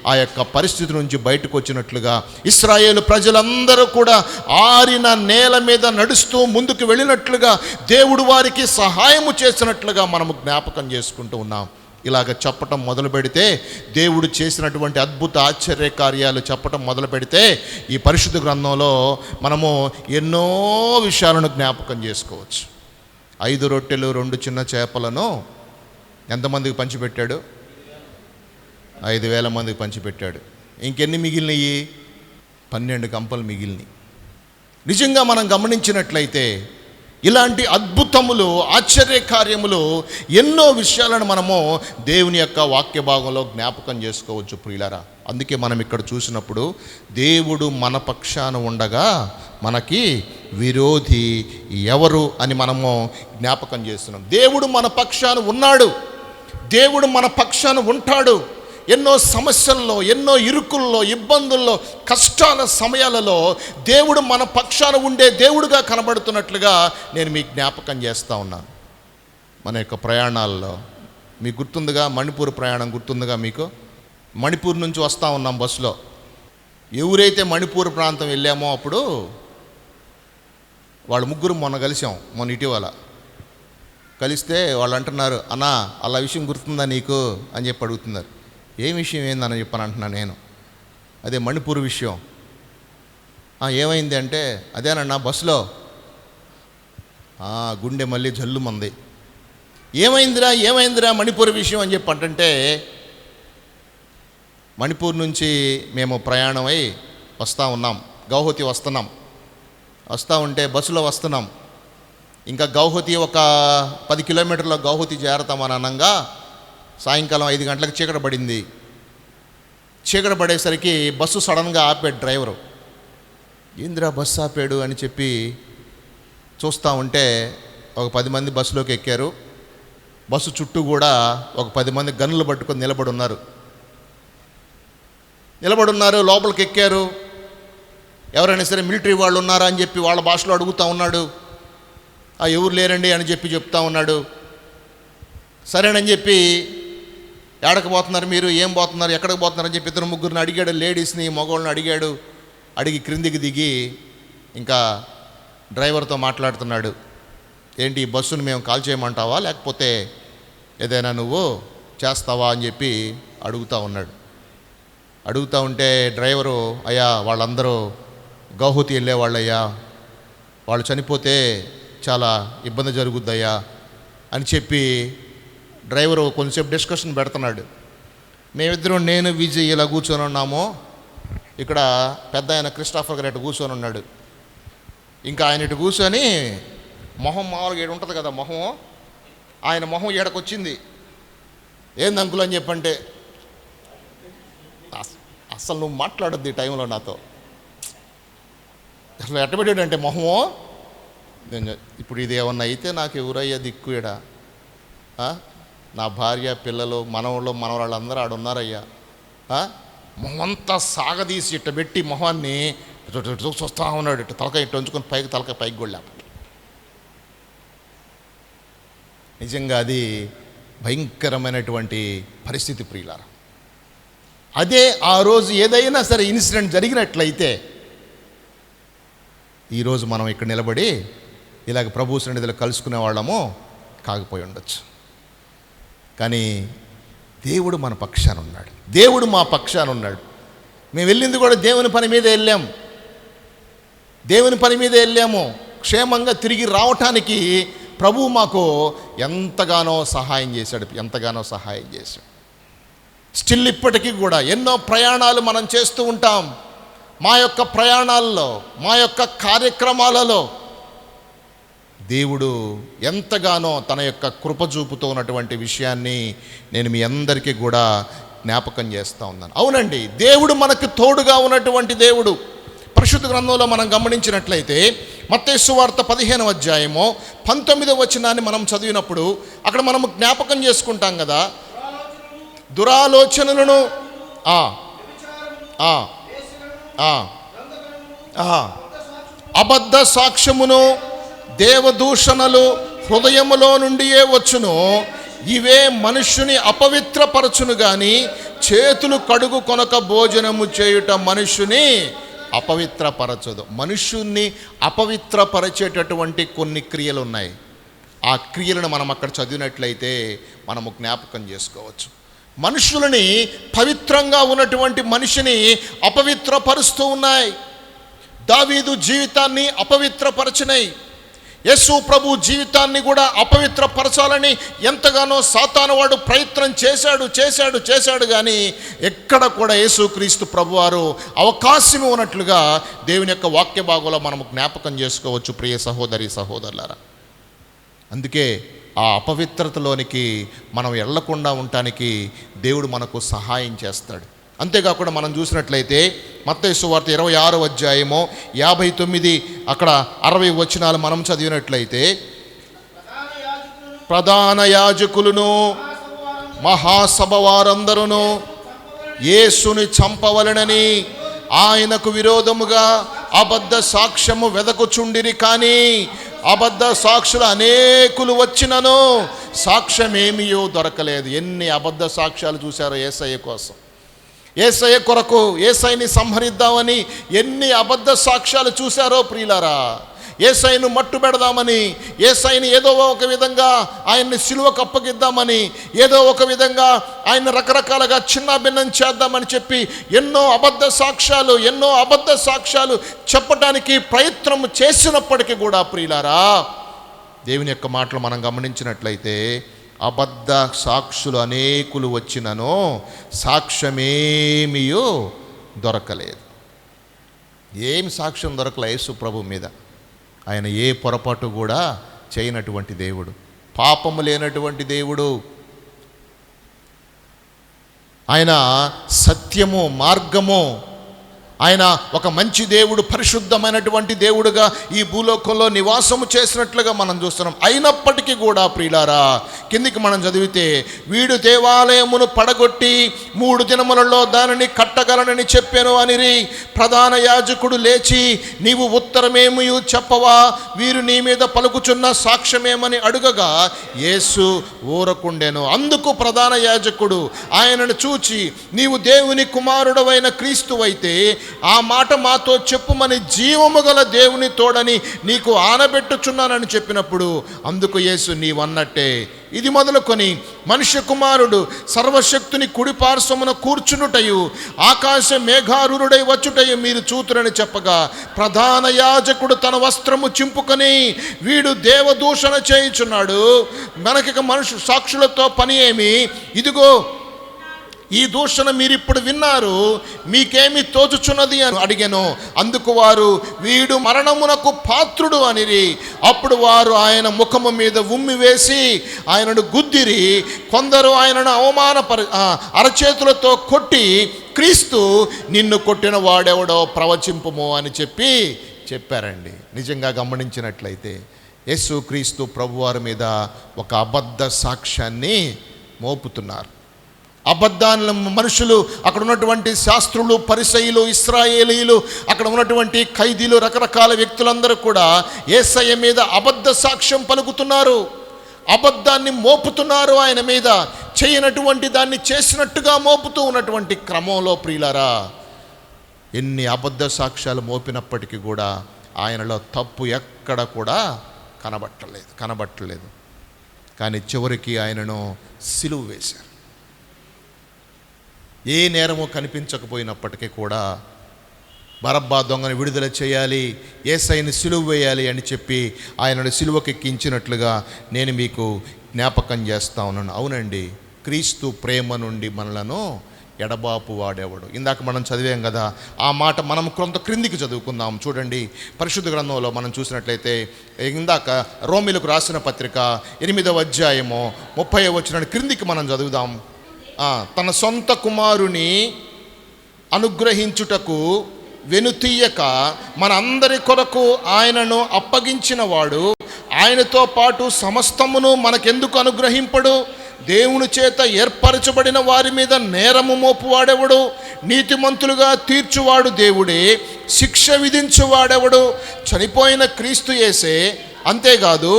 ఆ యొక్క పరిస్థితి నుంచి బయటకు వచ్చినట్లుగా, ఇశ్రాయేలు ప్రజలందరూ కూడా ఆరిన నేల మీద నడుస్తూ ముందుకు వెళ్ళినట్లుగా, దేవుడు వారికి సహాయము చేసినట్లుగా మనము జ్ఞాపకం చేసుకుంటూ ఉన్నాం. ఇలాగ చెప్పటం మొదలు పెడితే, దేవుడు చేసినటువంటి అద్భుత ఆశ్చర్య కార్యాలు చెప్పటం మొదలు పెడితే, ఈ పరిశుద్ధ గ్రంథంలో మనము ఎన్నో విషయాలను జ్ఞాపకం చేసుకోవచ్చు. 5 రొట్టెలు 2 చిన్న చేపలను ఎంతమందికి పంచిపెట్టాడు? 5,000 మందికి పంచిపెట్టాడు. ఇంకెన్ని మిగిలినవి? 12 కంపలు మిగిలినవి. నిజంగా మనం గమనించినట్లయితే ఇలాంటి అద్భుతములు, ఆశ్చర్య కార్యములు, ఎన్నో విషయాలను మనము దేవుని యొక్క వాక్య భాగంలో జ్ఞాపకం చేసుకోవచ్చు ప్రియులారా. అందుకే మనం ఇక్కడ చూసినప్పుడు దేవుడు మన పక్షాన ఉండగా మనకి విరోధి ఎవరు అని మనము జ్ఞాపకం చేస్తున్నాం. దేవుడు మన పక్షాన ఉన్నాడు, దేవుడు మన పక్షాన ఉంటాడు. ఎన్నో సమస్యల్లో, ఎన్నో ఇరుకుల్లో, ఇబ్బందుల్లో, కష్టాల సమయాలలో దేవుడు మన పక్షాన ఉండే దేవుడుగా కనబడుతున్నట్లుగా నేను మీకు జ్ఞాపకం చేస్తూ ఉన్నాను. మన యొక్క ప్రయాణాల్లో మీకు గుర్తుందిగా, మణిపూర్ ప్రయాణం గుర్తుందిగా మీకు? మణిపూర్ నుంచి వస్తూ ఉన్నాం బస్సులో. ఎవరైతే మణిపూర్ ప్రాంతం వెళ్ళామో అప్పుడు వాళ్ళు ముగ్గురు మొన్న కలిసాం, మొన్న ఇటీవల కలిస్తే వాళ్ళు అంటున్నారు, అన్నా అలా విషయం గుర్తుందా నీకు అని చెప్పి అడుగుతున్నారు. ఏ విషయం ఏందని చెప్పని అంటున్నా నేను. అదే మణిపూర్ విషయం. ఏమైంది అంటే, అదేనన్నా బస్సులో గుండె మళ్ళీ జల్లుమంది. ఏమైందిరా మణిపూర్ విషయం అని చెప్పి అంటే, మణిపూర్ నుంచి మేము ప్రయాణమై వస్తూ ఉన్నాం, గౌహతి వస్తూ ఉంటే బస్సులో వస్తున్నాం. ఇంకా గౌహతి ఒక 10 కిలోమీటర్ల గౌహతి చేరతామని అనగా సాయంకాలం 5 గంటలకు చీకటి పడింది. చీకటి పడేసరికి బస్సు సడన్గా ఆపాడు డ్రైవరు. ఏందిరా బస్సు ఆపాడు అని చెప్పి చూస్తూ ఉంటే ఒక 10 మంది బస్సులోకి ఎక్కారు. బస్సు చుట్టూ కూడా ఒక 10 మంది గన్నులు పట్టుకొని నిలబడి ఉన్నారు. లోపలికి ఎక్కారు. ఎవరైనా సరే మిలిటరీ వాళ్ళు ఉన్నారా అని చెప్పి వాళ్ళ భాషలో అడుగుతూ ఉన్నాడు. ఎవరు లేరండి అని చెప్పి చెప్తా ఉన్నాడు. సరేనని చెప్పి, ఎక్కడికి పోతున్నారు మీరు, ఏం పోతున్నారు, ఎక్కడికి పోతున్నారు అని చెప్పి 2-3 అడిగాడు. లేడీస్ని, మగవాళ్ళని అడిగాడు. అడిగి క్రిందికి దిగి ఇంకా డ్రైవర్తో మాట్లాడుతున్నాడు. ఏంటి ఈ బస్సును మేము కాల్ చేయమంటావా, లేకపోతే ఏదైనా నువ్వు చేస్తావా అని చెప్పి అడుగుతూ ఉన్నాడు. అడుగుతూ ఉంటే డ్రైవరు, అయ్యా వాళ్ళందరూ గౌహతి వెళ్ళేవాళ్ళయ్యా, వాళ్ళు చనిపోతే చాలా ఇబ్బంది జరుగుద్దయ్యా అని చెప్పి డ్రైవరు కొంచెంసేపు డిస్కషన్ పెడుతున్నాడు. మేమిద్దరం, నేను విజయ్ ఇలా కూర్చొని ఉన్నాము. ఇక్కడ పెద్ద ఆయన క్రిస్టాఫర్ గారు ఇటు కూర్చొని ఉన్నాడు. ఇంకా ఆయన ఇటు కూర్చొని మొహం మామూలుగా ఏడు ఉంటుంది కదా మొహం, ఆయన మొహం ఏడకొచ్చింది. ఏంది అంకుల్ అని చెప్పంటే, అసలు నువ్వు మాట్లాడొద్దు ఈ టైంలో నాతో. అసలు ఎట్టబెట్టాడంటే మొహము, ఇప్పుడు ఇది ఏమన్నా అయితే నాకు ఎవరయ్యా దిక్కు ఈడ, నా భార్య, పిల్లలు, మనవరాళ్ళు అందరూ ఆడున్నారయ్యా. మొహంతా సాగదీసి ఇట్ట పెట్టి మొహాన్ని చూస్తూ ఉన్నాడు. ఇట్ట తలకాయ ఇట్టు ఉంచుకొని తలకాయ పైకి కూడా లేప. నిజంగా అది భయంకరమైనటువంటి పరిస్థితి ప్రియులారా. అదే ఆ రోజు ఏదైనా సరే ఇన్సిడెంట్ జరిగినట్లయితే ఈరోజు మనం ఇక్కడ నిలబడి ఇలాగ ప్రభు సన్నిధిలో కలుసుకునే వాళ్ళము కాకపోయి ఉండొచ్చు. కానీ దేవుడు మన పక్షాన ఉన్నాడు, దేవుడు మా పక్షాన ఉన్నాడు. మేము వెళ్ళింది కూడా దేవుని పని మీద వెళ్ళాము. క్షేమంగా తిరిగి రావటానికి ప్రభువు మాకు ఎంతగానో సహాయం చేశాడు. స్టిల్ ఇప్పటికీ కూడా ఎన్నో ప్రయాణాలు మనం చేస్తూ ఉంటాం. మా యొక్క ప్రయాణాల్లో, మా యొక్క కార్యక్రమాలలో దేవుడు ఎంతగానో తన యొక్క కృప చూపుతూ ఉన్నటువంటి విషయాన్ని నేను మీ అందరికీ కూడా జ్ఞాపకం చేస్తూ ఉన్నాను. అవునండి, దేవుడు మనకు తోడుగా ఉన్నటువంటి దేవుడు. పరిశుద్ధ గ్రంథంలో మనం గమనించినట్లయితే మత్తయి సువార్త 15వ అధ్యాయము 19వ వచనాన్ని మనం చదివినప్పుడు అక్కడ మనము జ్ఞాపకం చేసుకుంటాం కదా, దురాలోచనలను అబద్ధ సాక్ష్యమును దేవదూషణలు హృదయములో నుండియే వచ్చును. ఇవే మనుష్యుని అపవిత్రపరచును గాని చేతులు కడుగు కొనక భోజనము చేయుట మనుష్యుని అపవిత్రపరచదు. మనుష్యుణ్ణి అపవిత్రపరిచేటటువంటి కొన్ని క్రియలు ఉన్నాయి. ఆ క్రియలను మనం అక్కడ చదివినట్లయితే మనము జ్ఞాపకం చేసుకోవచ్చు. మనుషులని పవిత్రంగా ఉన్నటువంటి మనిషిని అపవిత్రపరుస్తూ ఉన్నాయి. దావీదు జీవితాన్ని అపవిత్రపరచినాయి. యేసు ప్రభు జీవితాన్ని కూడా అపవిత్రపరచాలని ఎంతగానో సాతాను వాడు ప్రయత్నం చేశాడు కానీ ఎక్కడ కూడా యేసుక్రీస్తు ప్రభువారు అవకాశం ఉన్నట్లుగా దేవుని యొక్క వాక్య భాగంలో మనం జ్ఞాపకం చేసుకోవచ్చు. ప్రియ సహోదరి సహోదరులారా, అందుకే ఆ అపవిత్రతలోనికి మనం వెళ్ళకుండా ఉండటానికి దేవుడు మనకు సహాయం చేస్తాడు. అంతేకాకుండా మనం చూసినట్లయితే మత్తయి సువార్త 26వ అధ్యాయము 59 అక్కడ 60 వచనాలు మనం చదివినట్లయితే, ప్రధాన యాజకులను మహాసభ వారందరూ యేసుని చంపవలెనని ఆయనకు విరోధముగా అబద్ధ సాక్ష్యము వెదకుచుండిరి. కానీ అబద్ధ సాక్షులు అనేకులు వచ్చినను సాక్ష్యమేమియో దొరకలేదు. ఎన్ని అబద్ధ సాక్ష్యాలు చూశారో యేసయ్య కోసం, యేసయ్య కొరకు, యేసయ్యని సంహరిద్దామని ఎన్ని అబద్ధ సాక్ష్యాలు చూశారో ప్రియులారా. యేసయ్యను మట్టు పెడదామని, యేసయ్యని ఏదో ఒక విధంగా ఆయన్ని సిలువకు అప్పగిద్దామని, ఏదో ఒక విధంగా ఆయన రకరకాలుగా చిన్నాభిన్నం చేద్దామని చెప్పి ఎన్నో అబద్ధ సాక్ష్యాలు చెప్పడానికి ప్రయత్నం చేసినప్పటికీ కూడా ప్రియులారా, దేవుని యొక్క మాటలు మనం గమనించినట్లయితే అబద్ధ సాక్షులు అనేకులు వచ్చినను సాక్ష్యమేమియో దొరకలేదు. ఏమి సాక్ష్యం దొరకలే యేసు ప్రభు మీద. ఆయన ఏ పొరపాటు కూడా చేయనటువంటి దేవుడు, పాపము లేనటువంటి దేవుడు. ఆయన సత్యము, మార్గము, ఆయన ఒక మంచి దేవుడు, పరిశుద్ధమైనటువంటి దేవుడుగా ఈ భూలోకంలో నివాసము చేసినట్లుగా మనం చూస్తున్నాం. అయినప్పటికీ కూడా ప్రియులారా, కిందికి మనం చదివితే, వీడు దేవాలయమును పడగొట్టి 3 దినములలో దానిని కట్టగలనని చెప్పాను అనిరి. ప్రధాన యాజకుడు లేచి, నీవు ఉత్తరమేమీ చెప్పవా, వీరు నీ మీద పలుకుచున్న సాక్ష్యమేమని అడుగగా యేసు ఊరకుండెను. అందుకు ప్రధాన యాజకుడు ఆయనను చూచి, నీవు దేవుని కుమారుడవైన క్రీస్తువైతే ఆ మాట మాతో చెప్పుమని జీవము గల దేవుని తోడని నీకు ఆనబెట్టుచున్నానని చెప్పినప్పుడు, అందుకు యేసు, నీవన్నట్టే ఇది మొదలుకొని మనుష్య కుమారుడు సర్వశక్తుని కుడి పార్శ్వమున కూర్చునుటయు ఆకాశ మేఘారుడై వచ్చుటయు మీరు చూతురని చెప్పగా, ప్రధాన యాజకుడు తన వస్త్రము చింపుకొని, వీడు దేవదూషణ చేయుచున్నాడు, మనకిక మనుషు సాక్షులతో పని ఏమి, ఇదిగో ఈ దూషణ మీరిప్పుడు విన్నారు, మీకేమి తోచుచున్నది అని అడిగాను. అందుకు వారు, వీడు మరణమునకు పాత్రుడు అనిరి. అప్పుడు వారు ఆయన ముఖము మీద ఉమ్మి వేసి ఆయనను గుద్దిరి. కొందరు ఆయనను అరచేతులతో కొట్టి, క్రీస్తు నిన్ను కొట్టిన వాడెవడో ప్రవచింపుము అని చెప్పారండి. నిజంగా గమనించినట్లయితే యేసుక్రీస్తు ప్రభువారి మీద ఒక అబద్ధ సాక్ష్యాన్ని మోపుతున్నారు. అబద్ధాలను మనుషులు, అక్కడ ఉన్నటువంటి శాస్త్రులు, పరిసయ్యులు, ఇశ్రాయేలీయులు, అక్కడ ఉన్నటువంటి ఖైదీలు, రకరకాల వ్యక్తులందరూ కూడా యేసయ్య మీద అబద్ధ సాక్ష్యం పలుకుతున్నారు, అబద్ధాన్ని మోపుతున్నారు. ఆయన మీద చేయనటువంటి దాన్ని చేసినట్టుగా మోపుతూ ఉన్నటువంటి క్రమంలో ప్రియులారా, ఎన్ని అబద్ధ సాక్ష్యాలు మోపినప్పటికీ కూడా ఆయనలో తప్పు ఎక్కడ కూడా కనబట్టలేదు. కానీ చివరికి ఆయనను సిలువ వేశారు. ఏ నేరము కనిపించకపోయినప్పటికీ కూడా బరబ్బా దొంగను విడుదల చేయాలి, యేసయ్యని సిలువ వేయాలి అని చెప్పి ఆయనను సిలువకెక్కించినట్లుగా నేను మీకు జ్ఞాపకం చేస్తా ఉన్నాను. అవునండి, క్రీస్తు ప్రేమ నుండి మనలను ఎడబాపు వాడేవాడు. ఇందాక మనం చదివాం కదా, ఆ మాట మనం కొంత క్రిందికి చదువుకుందాం. చూడండి, పరిశుద్ధ గ్రంథంలో మనం చూసినట్లయితే ఇందాక రోమీలకు రాసిన పత్రిక 8వ అధ్యాయము 30వ వచనం క్రిందికి మనం చదువుదాం. తన సొంత కుమారుని అనుగ్రహించుటకు వెనుతీయక మన అందరి కొరకు ఆయనను అప్పగించిన వాడు ఆయనతో పాటు సమస్తమును మనకెందుకు అనుగ్రహింపడు? దేవుని చేత ఏర్పరచబడిన వారి మీద నేరము మోపువాడెవడు? నీతిమంతులుగా తీర్చువాడు దేవుడే, శిక్ష విధించువాడెవడు? చనిపోయిన క్రీస్తు యేసే. అంతేకాదు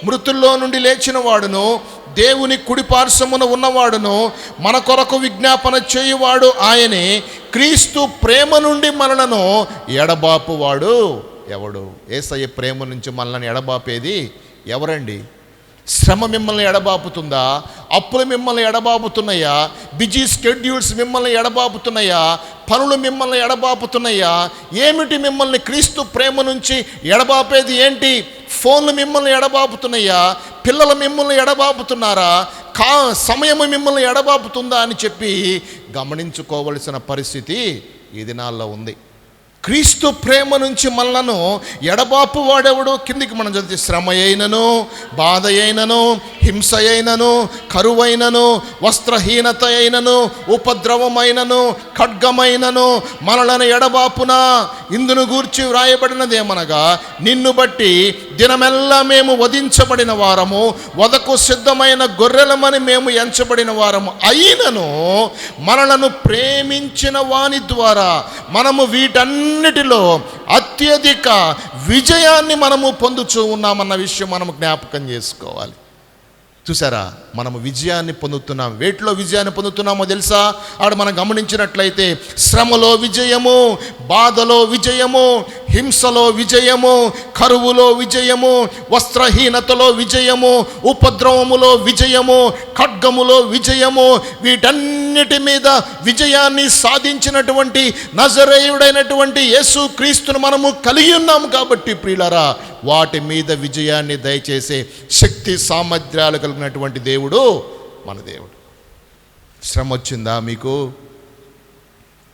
మృతుల్లో నుండి లేచిన వాడును, దేవుని కుడిపార్శ్వమున ఉన్నవాడును, మన కొరకు విజ్ఞాపన చేయువాడు ఆయనే. క్రీస్తు ప్రేమ నుండి మనలను ఎడబాపువాడు ఎవడు? యేసయ్య ప్రేమ నుంచి మనల్ని ఎడబాపేది ఎవరండి? శ్రమ మిమ్మల్ని ఎడబాపుతుందా? అప్పులు మిమ్మల్ని ఎడబాపుతున్నాయా? బిజీ స్కెడ్యూల్స్ మిమ్మల్ని ఎడబాపుతున్నాయా? పనులు మిమ్మల్ని ఎడబాపుతున్నాయా? ఏమిటి మిమ్మల్ని క్రీస్తు ప్రేమ నుంచి ఎడబాపేది ఏంటి? ఫోన్లు మిమ్మల్ని ఎడబాపుతున్నాయా? పిల్లలు మిమ్మల్ని ఎడబాపుతున్నారా? సమయము మిమ్మల్ని ఎడబాపుతుందా అని చెప్పి గమనించుకోవలసిన పరిస్థితి ఈ దినాల్లో ఉంది. క్రీస్తు ప్రేమ నుంచి మనలను ఎడబాపు వాడెవడు? కిందికి మనం చదివితే శ్రమ అయినను, బాధ అయినను, హింస అయినను, కరువైనను, వస్త్రహీనత అయినను, ఉపద్రవమైనను, ఖడ్గమైనను మనలను ఎడబాపునా. ఇందును గూర్చి వ్రాయబడినదేమనగా, నిన్ను బట్టి దినమెల్లా మేము వధించబడిన వారము, వధకు సిద్ధమైన గొర్రెలమని మేము ఎంచబడిన వారము అయినను మనలను ప్రేమించిన వాని ద్వారా మనము వీటన్నిటిలో అత్యధిక విజయాన్ని మనము పొందుచూ ఉన్నామన్న విషయం మనము జ్ఞాపకం చేసుకోవాలి. చూసారా, మనము విజయాన్ని పొందుతున్నాం. వేటిలో విజయాన్ని పొందుతున్నామో తెలుసా? ఆడ మనం గమనించినట్లయితే శ్రమలో విజయము, బాధలో విజయము, హింసలో విజయము, కరువులో విజయము, వస్త్రహీనతలో విజయము, ఉపద్రవములో విజయము, ఖడ్గములో విజయము, వీటన్నిటి మీద విజయాన్ని సాధించినటువంటి నజరేయుడైనటువంటి యేసు క్రీస్తును మనము కలిగి ఉన్నాము. కాబట్టి ప్రియులారా, వాటి మీద విజయాన్ని దయచేసే శక్తి సామర్థ్యాలు కలిగినటువంటి దేవుడు మన దేవుడు. శ్రమ వచ్చిందా మీకు?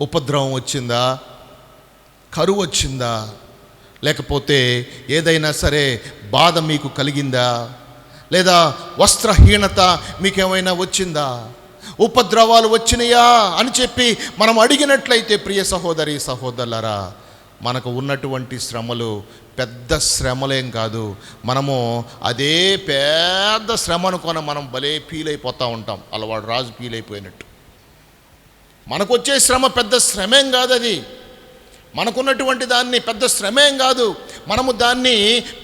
ఉపద్రవం వచ్చిందా? కరువు వచ్చిందా? లేకపోతే ఏదైనా సరే బాధ మీకు కలిగిందా? లేదా వస్త్రహీనత మీకేమైనా వచ్చిందా? ఉపద్రవాలు వచ్చినాయా అని చెప్పి మనం అడిగినట్లయితే ప్రియ సహోదరి సహోదరులారా, మనకు ఉన్నటువంటి శ్రమలు పెద్ద శ్రమలేం కాదు. మనము అదే పెద్ద శ్రమ అనుకున్న మనం భలే ఫీల్ అయిపోతూ ఉంటాం. అలవాడు రాజు ఫీల్ అయిపోయినట్టు. మనకు వచ్చే శ్రమ పెద్ద శ్రమేం కాదు. అది మనకున్నటువంటి దాన్ని పెద్ద శ్రమేం కాదు. మనము దాన్ని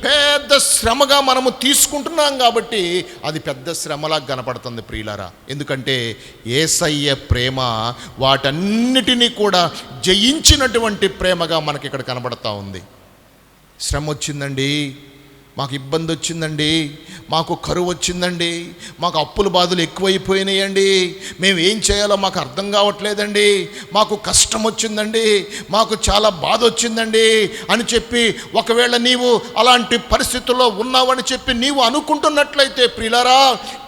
పెద్ద శ్రమగా మనము తీసుకుంటున్నాం కాబట్టి అది పెద్ద శ్రమలా కనపడుతుంది ప్రియులారా. ఎందుకంటే యేసయ్య ప్రేమ వాటన్నిటినీ కూడా జయించినటువంటి ప్రేమగా మనకి ఇక్కడ కనబడతా ఉంది. శ్రమ వచ్చిందండి, మాకు ఇబ్బంది వచ్చిందండి, మాకు కరువు వచ్చిందండి, మాకు అప్పుల బాధలు ఎక్కువైపోయినాయండి, మేము ఏం చేయాలో మాకు అర్థం కావట్లేదండి, మాకు కష్టం వచ్చిందండి, మాకు చాలా బాధ వచ్చిందండి అని చెప్పి ఒకవేళ నీవు అలాంటి పరిస్థితుల్లో ఉన్నావని చెప్పి నీవు అనుకుంటున్నట్లయితే ప్రియులారా,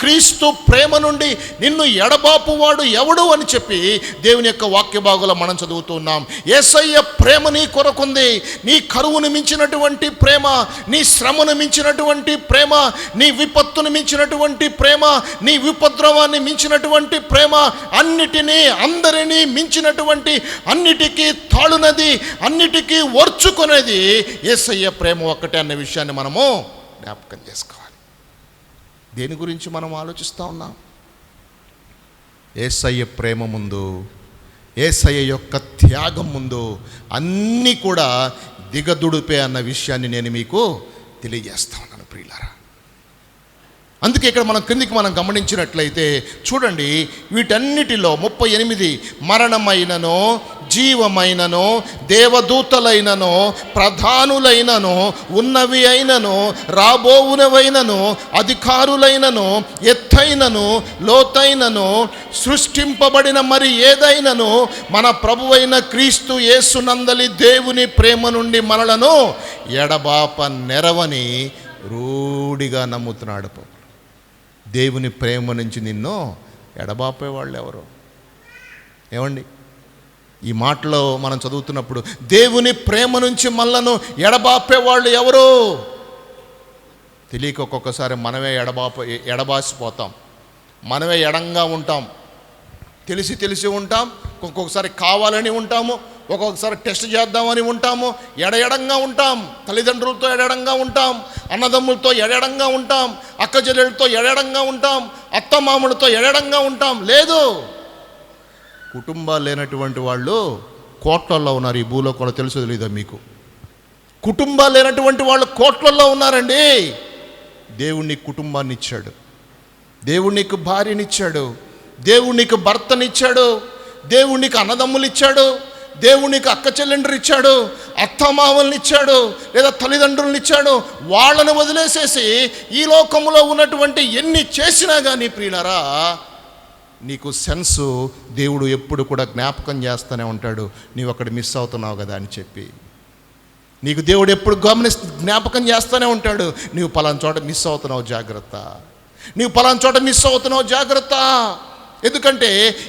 క్రీస్తు ప్రేమ నుండి నిన్ను ఎడబాపువాడు ఎవడు అని చెప్పి దేవుని యొక్క వాక్య భాగంలో మనం చదువుతున్నాం. యేసయ్య ప్రేమ నీ కొరకుంది. నీ కరువును మించినటువంటి ప్రేమ, నీ శ్రమను మించినటువంటి ప్రేమ, నీ విపత్తును మించినటువంటి ప్రేమ, నీ విపద్రవాన్ని మించినటువంటి ప్రేమ, అన్నిటినీ అందరినీ మించినటువంటి, అన్నిటికీ తాళునది, అన్నిటికీ ఓర్చుకునేది యేసయ్య ప్రేమ ఒక్కటే అన్న విషయాన్ని మనము జ్ఞాపకం చేసుకోవాలి. దేని గురించి మనం ఆలోచిస్తూ ఉన్నాం? యేసయ్య ప్రేమ ముందు, యేసయ్య యొక్క త్యాగం ముందు అన్నీ కూడా దిగదుడిపే అన్న విషయాన్ని నేను మీకు తెలియజేస్తా ఉన్నాను ప్రియులారా. అందుకే ఇక్కడ మనం క్రిందికి మనం గమనించినట్లయితే చూడండి, వీటన్నిటిలో 38 మరణమైనను, జీవమైనను, దేవదూతలైనను, ప్రధానులైనను, ఉన్నవి అయినను, రాబోవునవైనను, అధికారులైనను, ఎత్తైనను, లోతైనను, సృష్టింపబడిన మరి ఏదైనను మన ప్రభువైన క్రీస్తు యేసునందలి దేవుని ప్రేమ నుండి మనలను ఎడబాప నెరవని రూఢిగా నమ్ముతున్నాడు. దేవుని ప్రేమ నుంచి నిన్ను ఎడబాపేవాళ్ళు ఎవరు? ఏమండి, ఈ మాటలో మనం చదువుతున్నప్పుడు దేవుని ప్రేమ నుంచి మనలను ఎడబాపేవాళ్ళు ఎవరు? తెలియక ఒక్కొక్కసారి మనమే ఎడబాసిపోతాం, మనమే ఎడంగా ఉంటాం, తెలిసి ఉంటాం, ఒక్కొక్కసారి కావాలని ఉంటాము, ఒక్కొక్కసారి టెస్ట్ చేద్దామని ఉంటాము, ఎడఎడంగా ఉంటాం, తల్లిదండ్రులతో ఎడఎడంగా ఉంటాం, అన్నదమ్ములతో ఎడఎడంగా ఉంటాం, అక్కచెల్లెలతో ఎడఎడంగా ఉంటాం, అత్తమామలతో ఎడఎడంగా ఉంటాం. లేదు, కుటుంబాలు లేనటువంటి వాళ్ళు కోట్లల్లో ఉన్నారు. ఈ భూలోకంలో తెలుసు తెలీదా మీకు? కుటుంబాలు లేనటువంటి వాళ్ళు కోట్లల్లో ఉన్నారండి. దేవుడు నీకు కుటుంబాన్ని ఇచ్చాడు, దేవుడు నీకు భార్యనిచ్చాడు, దేవుడు నీకు భర్తనిచ్చాడు, దేవుడు నీకు అన్నదమ్ములు ఇచ్చాడు, దేవుడు నీకు అక్క చెల్లెండ్రు ఇచ్చాడు, అత్తమామల్ని ఇచ్చాడు, లేదా తల్లిదండ్రులను ఇచ్చాడు. వాళ్ళని వదిలేసేసి ఈ లోకంలో ఉన్నటువంటి ఎన్ని చేసినా కానీ ప్రియులారా, నీకు సెన్సు దేవుడు ఎప్పుడు కూడా జ్ఞాపకం చేస్తూనే ఉంటాడు, నీవు అక్కడ మిస్ అవుతున్నావు కదా అని చెప్పి. నీకు దేవుడు ఎప్పుడు జ్ఞాపకం చేస్తూనే ఉంటాడు, నీవు పలానా చోట మిస్ అవుతున్నావు జాగ్రత్త, నీవు పలానా చోట మిస్ అవుతున్నావు జాగ్రత్త. ఎందుకంటే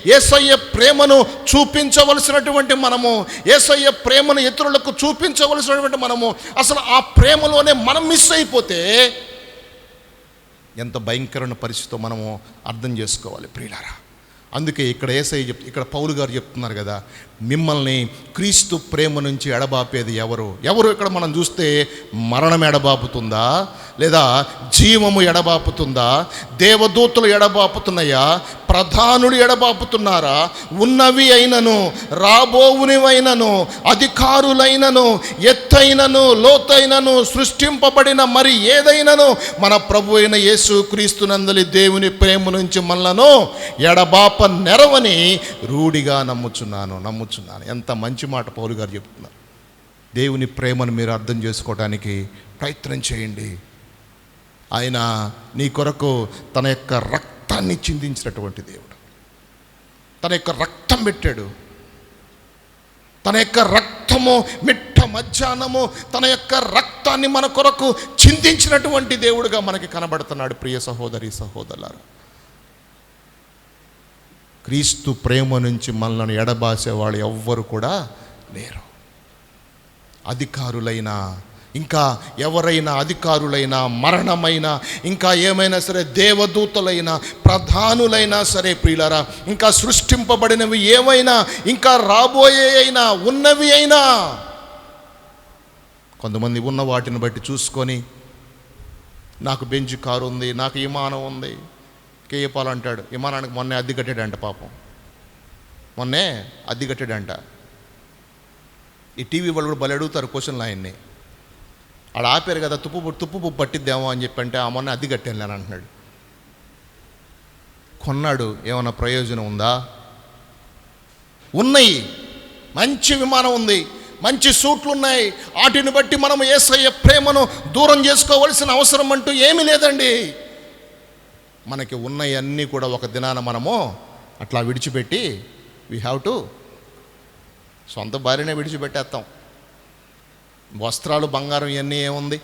యేసయ్య ప్రేమను చూపించవలసినటువంటి మనము, యేసయ్య ప్రేమను ఇతరులకు చూపించవలసినటువంటి మనము, అసలు ఆ ప్రేమలోనే మనం మిస్ అయిపోతే ఎంత భయంకరమైన పరిస్థితితో మనము అర్థం చేసుకోవాలి ప్రియులారా. అందుకే ఇక్కడ యేసయ్య ఇక్కడ పౌలు గారు చెప్తున్నారు కదా, మిమ్మల్ని క్రీస్తు ప్రేమ నుంచి ఎడబాపేది ఎవరు? ఇక్కడ మనం చూస్తే మరణం ఎడబాపుతుందా, లేదా జీవము ఎడబాపుతుందా, దేవదూతలు ఎడబాపుతున్నాయా, ప్రధానులు ఎడబాపుతున్నారా, ఉన్నవి అయినను రాబోవునివైనను అధికారులైనను ఎత్తైనను లోతైనను సృష్టింపబడిన మరి ఏదైనను మన ప్రభు అయిన యేసు క్రీస్తునందలి దేవుని ప్రేమ నుంచి మనలను ఎడబాప నెరవని రూఢిగా నమ్ముచున్నాను. ఎంత మంచి మాట పౌలు గారు చెప్తున్నారు. దేవుని ప్రేమను మీరు అర్థం చేసుకోవడానికి ప్రయత్నం చేయండి. ఆయన నీ కొరకు తన యొక్క రక్తాన్ని చిందించినటువంటి దేవుడు, తన యొక్క రక్తం పెట్టాడు. తన యొక్క రక్తము మిట్ట మధ్యాహ్నము తన యొక్క రక్తాన్ని మన కొరకు చిందించినటువంటి దేవుడుగా మనకి కనబడుతున్నాడు. ప్రియ సహోదరి సహోదరులారా, క్రీస్తు ప్రేమ నుంచి మనల్ని ఎడబాసేవాళ్ళు ఎవ్వరు కూడా లేరు. అధికారులైనా, ఇంకా ఎవరైనా అధికారులైనా, మరణమైనా, ఇంకా ఏమైనా సరే, దేవదూతలైనా, ప్రధానులైనా సరే ప్రియులారా, ఇంకా సృష్టింపబడినవి ఏవైనా, ఇంకా రాబోయే అయినా, ఉన్నవి అయినా, కొంతమంది ఉన్న వాటిని బట్టి చూసుకొని, నాకు బెంచ్ కారు ఉంది, నాకు విమానం ఉంది, కేయపాలు అంటాడు. విమానానికి మొన్నే అద్దె కట్టాడంట, పాపం మొన్నే అద్దె కట్టాడంట. ఈ టీవీ వాళ్ళు కూడా భలే అడుగుతారు క్వశ్చన్లు ఆయన్ని. ఆడ ఆపారు కదా, తుప్పు పట్టిద్దామో అని చెప్పి అంటే, ఆ మొన్న అద్దె కట్టాను అని అంటున్నాడు. కొన్నాడు, ఏమన్నా ప్రయోజనం ఉందా? ఉన్నాయి, మంచి విమానం ఉంది, మంచి సూట్లు ఉన్నాయి, వాటిని బట్టి మనం యేసయ్య ప్రేమను దూరం చేసుకోవాల్సిన అవసరం అంటూ ఏమీ లేదండి. మనకి ఉన్నవన్నీ కూడా ఒక దినాన మనము అట్లా విడిచిపెట్టి, వీ హ్యావ్ టు, సొంత భార్యనే విడిచిపెట్టేస్తాం. వస్త్రాలు, బంగారం ఇవన్నీ ఏముంది,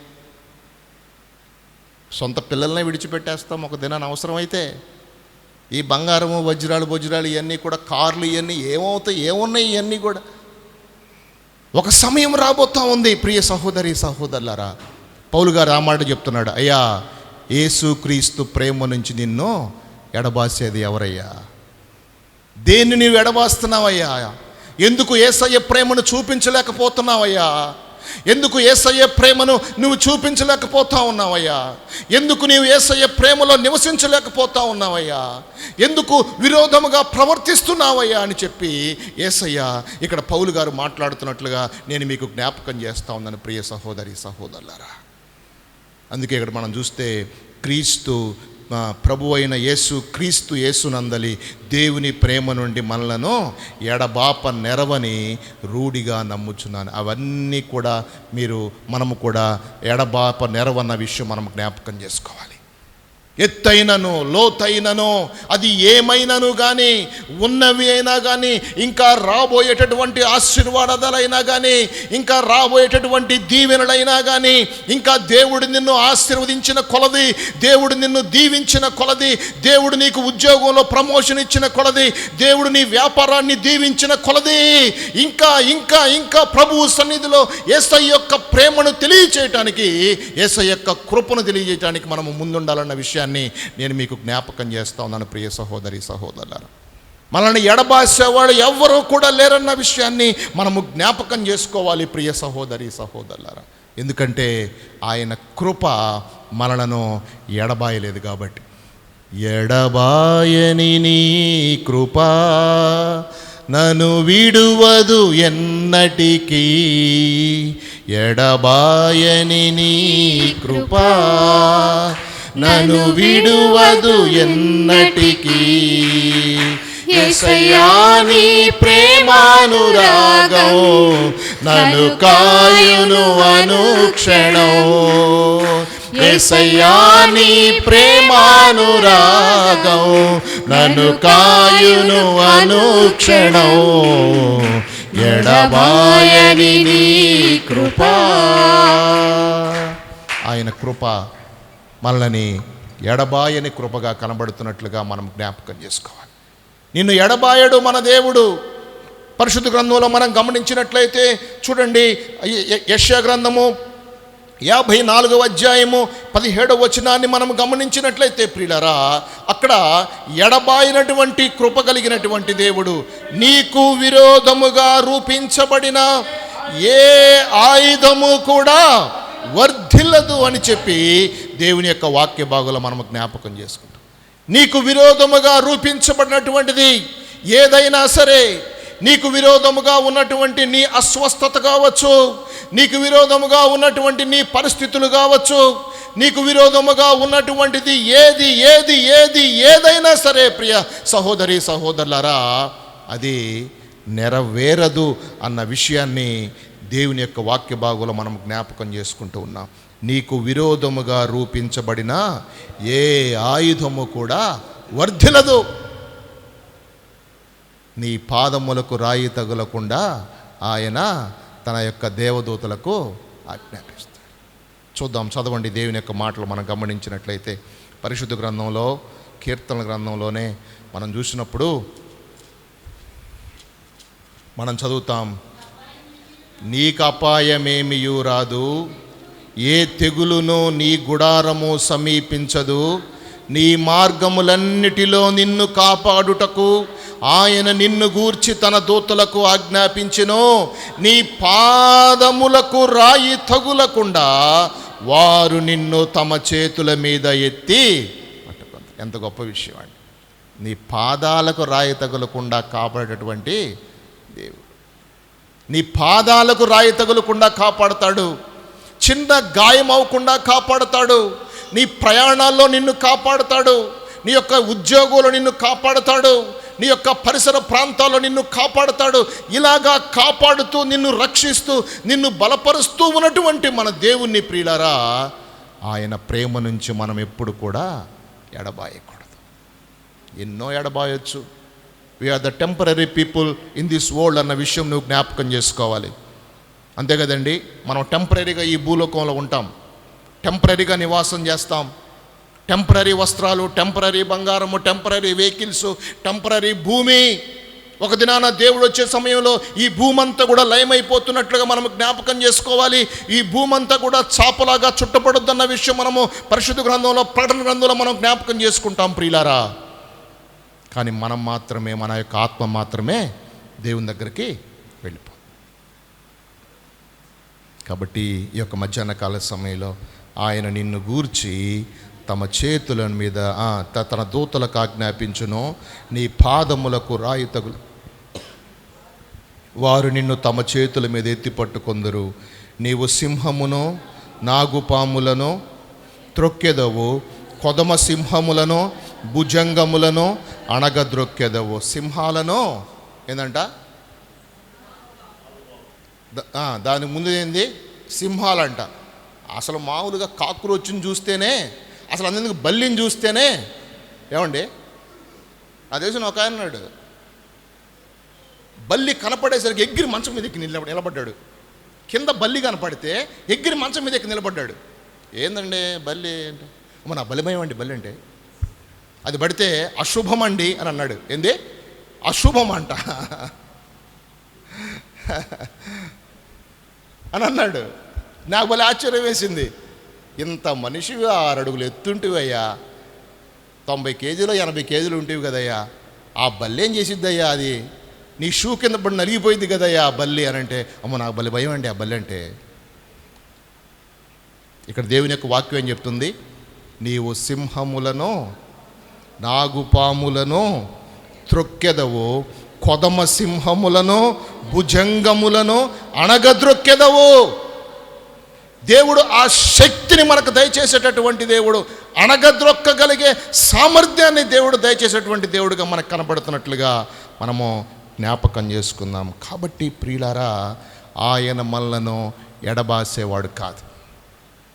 సొంత పిల్లల్నే విడిచిపెట్టేస్తాం ఒక దినాన అవసరమైతే. ఈ బంగారము, వజ్రాలు ఇవన్నీ కూడా, కార్లు ఇవన్నీ ఏమవుతాయి, ఏమున్నాయి, ఇవన్నీ కూడా ఒక సమయం రాబోతా ఉంది. ప్రియ సహోదరి సహోదరులారా, పౌలు గారు ఆ మాట చెప్తున్నాడు, అయ్యా యేసుక్రీస్తు ప్రేమ నుంచి నిన్ను ఎడబాసేది ఎవరయ్యా? దేన్ని నీవు ఎడబాస్తున్నావయ్యా? ఎందుకు యేసయ్య ప్రేమను చూపించలేకపోతున్నావయ్యా? ఎందుకు యేసయ్య ప్రేమను నువ్వు చూపించలేకపోతా ఉన్నావయ్యా? ఎందుకు నీవు యేసయ్య ప్రేమలో నివసించలేకపోతా ఉన్నావయ్యా? ఎందుకు విరోధముగా ప్రవర్తిస్తున్నావయ్యా అని చెప్పి యేసయ్య ఇక్కడ పౌలు గారు మాట్లాడుతున్నట్లుగా నేను మీకు జ్ఞాపకం చేస్తా ఉన్నాను. ప్రియ సహోదరి సహోదరులారా, అందుకే ఇక్కడ మనం చూస్తే క్రీస్తు ప్రభు అయిన క్రీస్తు యేసునందలి దేవుని ప్రేమ నుండి మనలను ఎడబాప నెరవని రూఢిగా నమ్ముచున్నాను. అవన్నీ కూడా మనము కూడా ఎడబాప నెరవన్న విషయం మనం జ్ఞాపకం చేసుకోవాలి. ఎత్తైనను లోతైనను అది ఏమైనాను కానీ, ఉన్నవి అయినా కానీ, ఇంకా రాబోయేటటువంటి ఆశీర్వాదాలైనా కానీ, ఇంకా రాబోయేటటువంటి దీవెనలైనా కానీ, ఇంకా దేవుడు నిన్ను ఆశీర్వదించిన కొలది, దేవుడు నిన్ను దీవించిన కొలది, దేవుడు నీకు ఉద్యోగంలో ప్రమోషన్ ఇచ్చిన కొలది, దేవుడు నీ వ్యాపారాన్ని దీవించిన కొలది, ఇంకా ఇంకా ఇంకా ప్రభువు సన్నిధిలో యేసయ్య యొక్క ప్రేమను తెలియచేయటానికి, యేసయ్య యొక్క కృపను తెలియజేయటానికి మనము ముందుండాలన్న విషయాన్ని నేను మీకు జ్ఞాపకం చేస్తా ఉన్నాను. ప్రియ సహోదరి సహోదరులారా, మనల్ని ఎడబాసేవాడు ఎవ్వరూ కూడా లేరన్న విషయాన్ని మనము జ్ఞాపకం చేసుకోవాలి. ప్రియ సహోదరి సహోదరులారా, ఎందుకంటే ఆయన కృప మనలను ఎడబాయలేదు కాబట్టి. ఎడబాయని నీ కృప నన్ను విడువదు ఎన్నటికీ, ఎడబాయని నీ కృపా నన్ను విడువదు ఎన్నటికీ. యేసయ్యా నీ ప్రేమానురాగం నన్ను కాయును అనుక్షణం. యేసయ్యా నీ ప్రేమానురాగం నన్ను కాయును అనుక్షణం. ఎడబాయని నీ కృపా. ఆయన కృప మనల్ని ఎడబాయని కృపగా కనబడుతున్నట్లుగా మనం జ్ఞాపకం చేసుకోవాలి. నిన్ను ఎడబాయడు మన దేవుడు. పరిశుద్ధ గ్రంథంలో మనం గమనించినట్లయితే చూడండి, యెషయా గ్రంథము 54వ అధ్యాయము 17వ వచనాన్ని మనం గమనించినట్లయితే ప్రియులారా, అక్కడ ఎడబాయినటువంటి కృప కలిగినటువంటి దేవుడు, నీకు విరోధముగా రూపించబడిన ఏ ఆయుధము కూడా వర్ధిల్లదు అని చెప్పి దేవుని యొక్క వాక్య భాగంలో మనం జ్ఞాపకం చేసుకుంటాం. నీకు విరోధముగా రూపించబడినటువంటిది ఏదైనా సరే, నీకు విరోధముగా ఉన్నటువంటి నీ అస్వస్థత కావచ్చు, నీకు విరోధముగా ఉన్నటువంటి నీ పరిస్థితులు కావచ్చు, నీకు విరోధముగా ఉన్నటువంటిది ఏది ఏది ఏది ఏదైనా సరే ప్రియ సహోదరి సహోదరులారా, అది నెరవేరదు అన్న విషయాన్ని దేవుని యొక్క వాక్య భాగంలో మనం జ్ఞాపకం చేసుకుంటూ ఉన్నాం. నీకు విరోధముగా రూపించబడిన ఏ ఆయుధము కూడా వర్ధిల్లదు. నీ పాదములకు రాయి తగులకుండా ఆయన తన యొక్క దేవదూతలకు ఆజ్ఞాపిస్తాడు. చూద్దాం, చదవండి దేవుని యొక్క మాటలు మనం గమనించినట్లయితే పరిశుద్ధ గ్రంథంలో, కీర్తన గ్రంథంలోనే మనం చూసినప్పుడు మనం చదువుతాం, నీకు అపాయమేమియూ రాదు, ఏ తెగులును నీ గుడారము సమీపించదు, నీ మార్గములన్నిటిలో నిన్ను కాపాడుటకు ఆయన నిన్ను గూర్చి తన దూతలకు ఆజ్ఞాపించెను, నీ పాదములకు రాయి తగులకుండా వారు నిన్ను తమ చేతుల మీద ఎత్తి పట్టుకుంటారు. ఎంత గొప్ప విషయం అండి! నీ పాదాలకు రాయి తగులకుండా కాపాడేటటువంటి దేవుడు, నీ పాదాలకు రాయి తగులకుండా కాపాడుతాడు, చిన్న గాయం అవ్వకుండా కాపాడుతాడు, నీ ప్రయాణాల్లో నిన్ను కాపాడుతాడు, నీ యొక్క ఉద్యోగంలో నిన్ను కాపాడుతాడు, నీ యొక్క పరిసర ప్రాంతాల్లో నిన్ను కాపాడుతాడు. ఇలాగా కాపాడుతూ నిన్ను రక్షిస్తూ నిన్ను బలపరుస్తూ ఉన్నటువంటి మన దేవుణ్ణి ప్రియులారా, ఆయన ప్రేమ నుంచి మనం ఎప్పుడు కూడా ఎడబాయకూడదు. ఎన్నో ఎడబాయొచ్చు. We are the temporary people in this world అన్న విషయం నువ్వు జ్ఞాపకం చేసుకోవాలి. అంతే కదండి, మనం టెంపరరీగా ఈ భూలోకంలో ఉంటాం, టెంపరరీగా నివాసం చేస్తాం. టెంపరరీ వస్త్రాలు, టెంపరరీ బంగారము, టెంపరరీ వెహికల్స్, టెంపరరీ భూమి. ఒక దినాన దేవుడు వచ్చే సమయంలో ఈ భూమంతా కూడా లయమైపోతున్నట్లుగా మనం జ్ఞాపకం చేసుకోవాలి. ఈ భూమంతా కూడా చాపలాగా చుట్టబడుద్దన్న విషయం మనము పరిశుద్ధ గ్రంథంలో, ప్రకటన గ్రంథంలో మనం జ్ఞాపకం చేసుకుంటాం ప్రియులారా. కానీ మనం మాత్రమే, మన యొక్క ఆత్మ మాత్రమే దేవుని దగ్గరికి వెళ్ళిపోతాం. కాబట్టి ఈ యొక్క మధ్యాహ్న కాల సమయంలో ఆయన నిన్ను గూర్చి తమ చేతుల మీద తన దూతలకు ఆజ్ఞాపించును, నీ పాదములకు రాయి తగులు, వారు నిన్ను తమ చేతుల మీద ఎత్తి పట్టుకొందురు. నీవు సింహమును నాగుపాములను త్రొక్కెదవు, కొదమ సింహములను భుజంగములను అణగద్రొక్కెదవు. సింహాలను ఏందంట, దాని ముందు ఏంది, సింహాలంట. అసలు మామూలుగా కాక్రోచ్ని చూస్తేనే, అసలు అందుకు బల్లిని చూస్తేనే ఏమండి, నా దేశం ఒక ఆయన అన్నాడు, బల్లి కనపడేసరికి ఎగిరి మంచం మీద ఎక్కి నిలబడ్డాడు. కింద బల్లి కనపడితే ఎగిరి మంచం మీద ఎక్కి నిలబడ్డాడు. ఏందండి బల్లి అంటే, అమ్మ నా బలిమయం అండి బల్లి అంటే, అది పడితే అశుభం అండి అని అన్నాడు. ఏంది అశుభం అంట అని అన్నాడు. నాకు భలే ఆశ్చర్యం వేసింది. ఇంత మనిషివి 6 అడుగులు ఎత్తుంటివయ్యా, 90 కేజీలు 80 కేజీలు ఉంటివి కదయ్యా, ఆ బల్లి ఏం చేసిద్దయ్యా, అది నీ షూ కింద పడి నలిగిపోయింది కదయ్యా ఆ బల్లి అని అంటే, అమ్మో నాకు బలి భయం అండి ఆ బల్లి అంటే. ఇక్కడ దేవుని యొక్క వాక్యం ఏం చెప్తుంది, నీవు సింహములను నాగుపాములను త్రొక్కెదవు, కొదమ సింహములను భుజంగములను అణగద్రొక్కెదవు. దేవుడు ఆ శక్తిని మనకు దయచేసేటటువంటి దేవుడు, అణగద్రొక్కగలిగే సామర్థ్యాన్ని దేవుడు దయచేసేటువంటి దేవుడుగా మనకు కనబడుతున్నట్లుగా మనము జ్ఞాపకం చేసుకుందాం. కాబట్టి ప్రియులారా, ఆయన మనలను ఎడబాసేవాడు కాదు,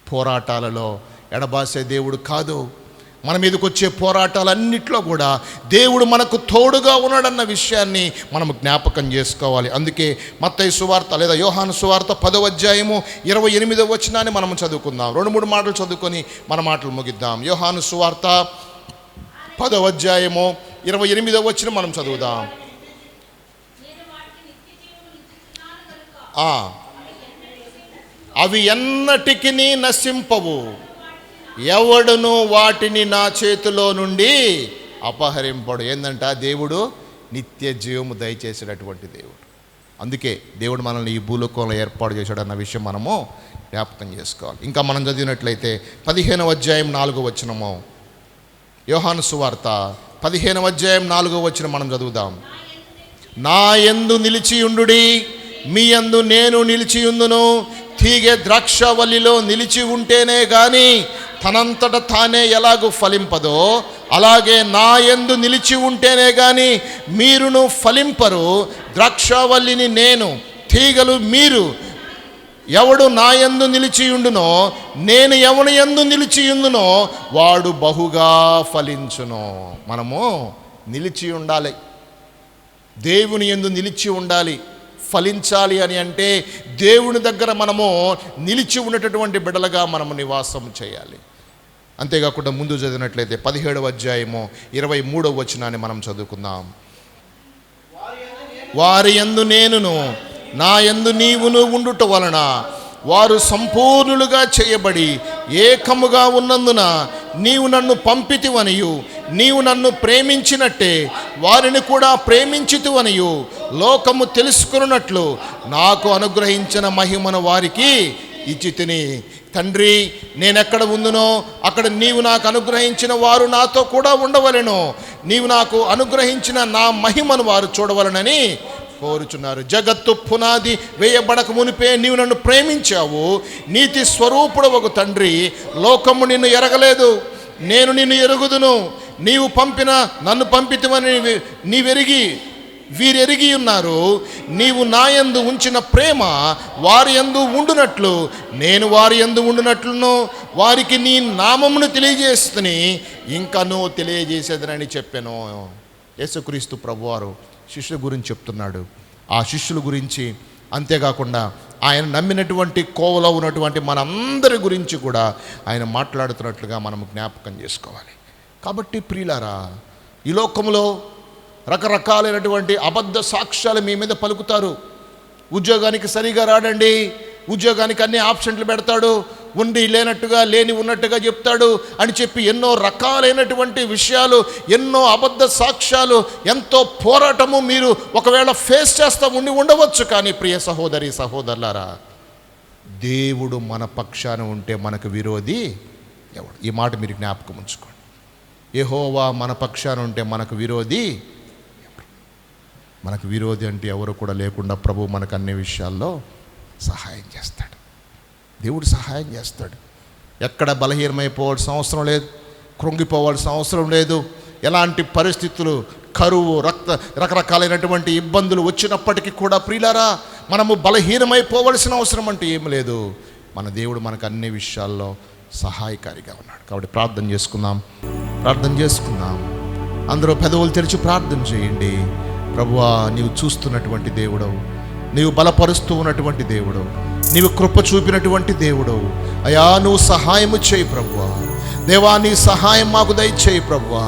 పోరాటాలలో ఎడబాసే దేవుడు కాదు. మన మీదకి వచ్చే పోరాటాలన్నిట్లో కూడా దేవుడు మనకు తోడుగా ఉన్నాడన్న విషయాన్ని మనం జ్ఞాపకం చేసుకోవాలి. అందుకే మత్తయి సువార్త లేదా యోహాను సువార్త 10వ అధ్యాయము 28వ వచనాన్ని మనం చదువుకుందాం. 2-3 మాటలు చదువుకొని మన మాటలు ముగిద్దాం. యోహాను సువార్త 10వ అధ్యాయము 28వ వచనం మనం చదువుదాం. అవి ఎన్నటికి నశింపవు, ఎవడును వాటిని నా చేతిలో నుండి అపహరింపడు. ఏందంట, దేవుడు నిత్య జీవము దయచేసేటటువంటి దేవుడు. అందుకే దేవుడు మనల్ని ఈ భూలోకంలో ఏర్పాటు చేశాడు అన్న విషయం మనము జ్ఞాపకం చేసుకోవాలి. ఇంకా మనం చదివినట్లయితే 15వ అధ్యాయం 4వ వచనము, యోహాను సువార్త 15వ అధ్యాయం 4వ వచనం మనం చదువుదాం. నా యందు నిలిచియుండుడి, మీ యందు నేను నిలిచియుందును. తీగె ద్రాక్షవల్లిలో నిలిచి ఉంటేనే గాని తనంతట తానే ఎలాగూ ఫలింపదో, అలాగే నా యందు నిలిచి ఉంటేనే గాని మీరును ఫలింపరు. ద్రాక్షవల్లిని నేను, తీగలు మీరు. ఎవడు నా యందు నిలిచియుండునో, నేను ఎవని యందు నిలిచియుందునో వాడు బహుగా ఫలించును. మనము నిలిచి ఉండాలి, దేవుని యందు నిలిచి ఉండాలి. ఫలించాలి అని అంటే దేవుని దగ్గర మనము నిలిచి ఉన్నటువంటి బిడ్డలుగా మనము నివాసం చేయాలి. అంతేకాకుండా ముందు చదివినట్లయితే 17వ అధ్యాయము 23వ వచనాన్ని మనం చదువుకుందాం. వారి యందు నేనును, నా యందు నీవును ఉండుట వలన వారు సంపూర్ణులుగా చేయబడి ఏకముగా ఉన్నందున నీవు నన్ను పంపితివనియు, నీవు నన్ను ప్రేమించినట్టే వారిని కూడా ప్రేమించితివనియు లోకము తెలుసుకున్నట్లు నాకు అనుగ్రహించిన మహిమను వారికి ఇచ్చితిని. తండ్రి, నేనెక్కడ ఉందునో అక్కడ నీవు నాకు అనుగ్రహించిన వారు నాతో కూడా ఉండవలెను. నీవు నాకు అనుగ్రహించిన నా మహిమను వారు చూడవలనని కోరుచున్నారు. జగత్తు పునాది వేయబడక మునిపే నీవు నన్ను ప్రేమించావు. నీతి స్వరూపుడు ఒక తండ్రి, లోకము నిన్ను ఎరగలేదు, నేను నిన్ను ఎరుగుదును. నీవు పంపిన నన్ను పంపితివని వీరెరిగి ఉన్నారు. నీవు నా యందు ఉంచిన ప్రేమ వారి యందు ఉండునట్లు నేను వారి యందు ఉండునట్లును వారికి నీ నామమును తెలియజేస్తుని ఇంకనూ తెలియజేసేదనని చెప్పాను. యేసుక్రీస్తు ప్రభువారు శిష్యుల గురించి చెప్తున్నాడు. ఆ శిష్యుల గురించి, అంతేకాకుండా ఆయన నమ్మినటువంటి కోవలో ఉన్నటువంటి మనందరి గురించి కూడా ఆయన మాట్లాడుతున్నట్లుగా మనం జ్ఞాపకం చేసుకోవాలి. కాబట్టి ప్రియులారా, ఈ లోకంలో రకరకాలైనటువంటి అబద్ధ సాక్ష్యాలు మీ మీద పలుకుతారు. ఉద్యోగానికి సరిగా రాడండి, ఉద్యోగానికి అన్ని ఆప్షన్లు పెడతాడు, ఉండి లేనట్టుగా లేని ఉన్నట్టుగా చెప్తాడు అని చెప్పి ఎన్నో రకాలైనటువంటి విషయాలు, ఎన్నో అబద్ధ సాక్ష్యాలు, ఎంతో పోరాటము మీరు ఒకవేళ ఫేస్ చేస్తూ ఉండవచ్చు. కానీ ప్రియ సహోదరి సహోదరులారా, దేవుడు మన పక్షాన ఉంటే మనకు విరోధి ఎవడు? ఈ మాట మీరు జ్ఞాపకం ఉంచుకోండి. యెహోవా మన పక్షాన ఉంటే మనకు విరోధి ఎవడు? మనకు విరోధి అంటే ఎవరు కూడా లేకుండా ప్రభు మనకు అన్ని విషయాల్లో సహాయం చేస్తాడు. దేవుడు సహాయం చేస్తాడు. ఎక్కడ బలహీనమైపోవాల్సిన అవసరం లేదు, కృంగిపోవాల్సిన అవసరం లేదు. ఎలాంటి పరిస్థితులు, కరువు, రకరకాలైనటువంటి ఇబ్బందులు వచ్చినప్పటికీ కూడా ప్రియులారా, మనము బలహీనమైపోవలసిన అవసరం అంటే ఏమి లేదు. మన దేవుడు మనకు అన్ని విషయాల్లో సహాయకారిగా ఉన్నాడు. కాబట్టి ప్రార్థన చేసుకుందాం. అందరూ పెదవులు తెరిచి ప్రార్థన చేయండి. ప్రభువా, నీవు చూస్తున్నటువంటి దేవుడవు, నీవు బలపరుస్తూ ఉన్నటువంటి దేవుడు, నీవు కృప చూపినటువంటి దేవుడు. అయా, నువ్వు సహాయము చేయి ప్రభువా. దేవా, నీ సహాయం మాకు దయచేయి ప్రభువా.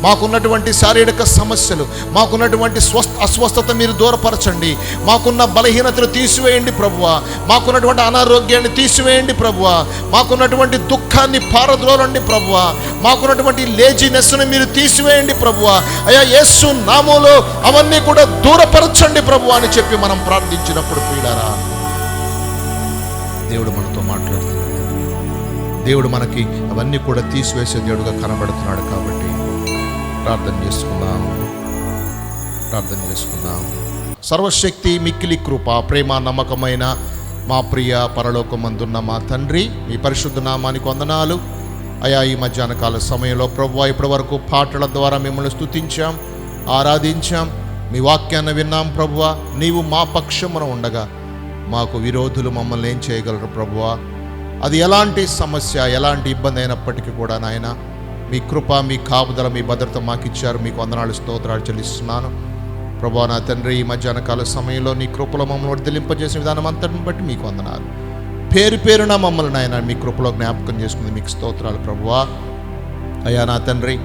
మాకున్నటువంటి శారీరక సమస్యలు, మాకున్నటువంటి అస్వస్థత మీరు దూరపరచండి. మాకున్న బలహీనతలు తీసివేయండి ప్రభువా. మాకున్నటువంటి అనారోగ్యాన్ని తీసివేయండి ప్రభువా. మాకున్నటువంటి దుఃఖాన్ని పారద్రోలండి ప్రభువా. మాకున్నటువంటి లేజినెస్ను మీరు తీసివేయండి ప్రభువా. అయా, యేసు నామములో అవన్నీ కూడా దూరపరచండి ప్రభువా అని చెప్పి మనం ప్రార్థించినప్పుడు ప్రియులారా, దేవుడు మనతో మాట్లాడుతున్నాడు. దేవుడు మనకి అవన్నీ కూడా తీసివేసే దేవుడుగా కనబడుతున్నాడు. కాబట్టి ప్రార్థన చేసుకుందాం. ప్రార్థన చేసుకుందాం. సర్వశక్తి మిక్కిలి కృప ప్రేమ నమ్మకమైన మా ప్రియ పరలోకమందున్న మా తండ్రి, మీ పరిశుద్ధ నామానికి వందనాలు అయా. ఈ మధ్యాహ్న కాల సమయంలో ప్రభువా ఇప్పటి వరకు పాటల ద్వారా మిమ్మల్ని స్తుతించాం, ఆరాధించాం, మీ వాక్యాన్ని విన్నాం ప్రభువా. నీవు మా పక్షమున ఉండగా మాకు విరోధులు మమ్మల్ని ఏం చేయగలరు ప్రభువా? అది ఎలాంటి సమస్య, ఎలాంటి ఇబ్బంది అయినప్పటికీ కూడా నాయన మీ కృప, మీ కాపుదల, మీ భద్రత మాకు ఇచ్చారు. మీకు వందనాలు, స్తోత్రాలు చెల్లిస్తున్నాను ప్రభువా. నా తండ్రి, ఈ మధ్యాహ్న కాల సమయంలో నీ కృపలో మమ్మల్ని వర్ధిలింపజేసిన విధానం అంతటిని బట్టి మీకు వందనాలు. పేరు పేరున మమ్మల్ని నాయన మీ కృపలో జ్ఞాపకం చేసుకుంది, మీకు స్తోత్రాలు ప్రభువా. అయ్యా నా తండ్రి,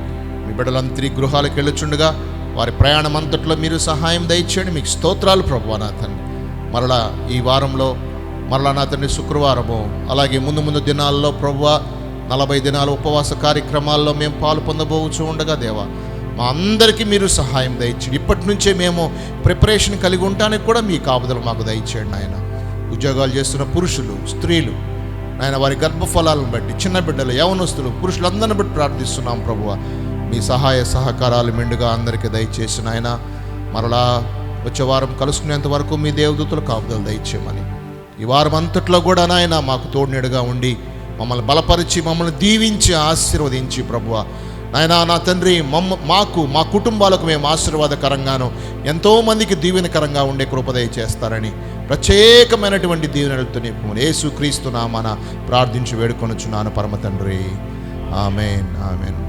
మీ బిడ్డలందరి గృహాలకు వెళ్ళుచుండగా వారి ప్రయాణం అంతట్లో మీరు సహాయం దయచేయండి, మీకు స్తోత్రాలు ప్రభువా. నా తండ్రి, మరలా ఈ వారంలో మరలా నా తండ్రి శుక్రవారము, అలాగే ముందు దినాల్లో ప్రభువా 40 దినాల ఉపవాస కార్యక్రమాల్లో మేము పాలు పొందబోచు ఉండగా దేవా మా అందరికీ మీరు సహాయం దయచేయండి. ఇప్పటి నుంచే మేము ప్రిపరేషన్ కలిగి ఉండటానికి కూడా మీ కాపుదలు మాకు దయచేయండి ఆయన. ఉద్యోగాలు చేస్తున్న పురుషులు, స్త్రీలు నాయన, వారి గర్భఫలాలను బట్టి, చిన్న బిడ్డలు, యవనస్తులు, పురుషులందరిని బట్టి ప్రార్థిస్తున్నాం ప్రభువా. మీ సహాయ సహకారాలు మెండుగా అందరికీ దయచేసిన ఆయన. మరలా వచ్చే వారం కలుసుకునేంత వరకు మీ దేవదూతల కాపుదలు దయచేయమని, ఈ వారం అంతట్లో కూడా నాయన మాకు తోడునీడుగా ఉండి మమ్మల్ని బలపరిచి, మమ్మల్ని దీవించి, ఆశీర్వదించి ప్రభువా నాయన. నా తండ్రి, మాకు, మా కుటుంబాలకు మేము ఆశీర్వాదకరంగాను ఎంతోమందికి దీవెనకరంగా ఉండే కృపదయ చేస్తారని ప్రత్యేకమైనటువంటి దీవెనలతో నింపుమని యేసుక్రీస్తు నామమున ప్రార్థించి వేడుకొనుచున్నాను పరమ తండ్రి. ఆమేన్, ఆమేన్.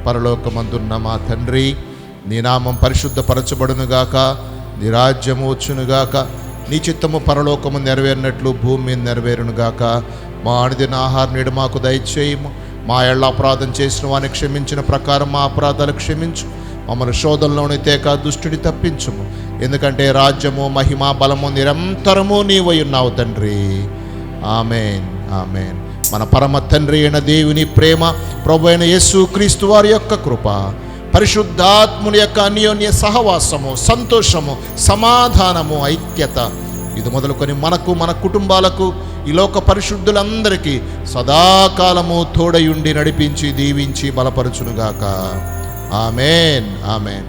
పరలోకమందున్న మా తండ్రి, నీ నామం పరిశుద్ధపరచబడునుగాక, నీ రాజ్యము వచ్చునుగాక, నీ చిత్తము పరలోకము నెరవేరినట్లు భూమి మీద నెరవేరునుగాక. మా అనుదిన ఆహారం నేడు మాకు దయచేయము. మా ఎళ్ళ అపరాధం చేసిన వారిని క్షమించిన ప్రకారం మా అపరాధాలు క్షమించు. మమ్మల్ని శోధనలోని తేక దుష్టుని తప్పించుము. ఎందుకంటే రాజ్యము, మహిమ, బలము నిరంతరము నీవై ఉన్నావు తండ్రి. ఆమేన్, ఆమేన్. మన పరమ తండ్రి అయిన దేవుని ప్రేమ, ప్రభు అయిన యేసుక్రీస్తు వారి యొక్క కృప, పరిశుద్ధాత్ముని యొక్క అన్యోన్య సహవాసము, సంతోషము, సమాధానము, ఐక్యత ఇది మొదలుకొని మనకు, మన కుటుంబాలకు, ఈ లోక పరిశుద్ధులందరికీ సదాకాలము తోడయుండి నడిపించి, దీవించి, బలపరచునుగాక. ఆమేన్, ఆమేన్.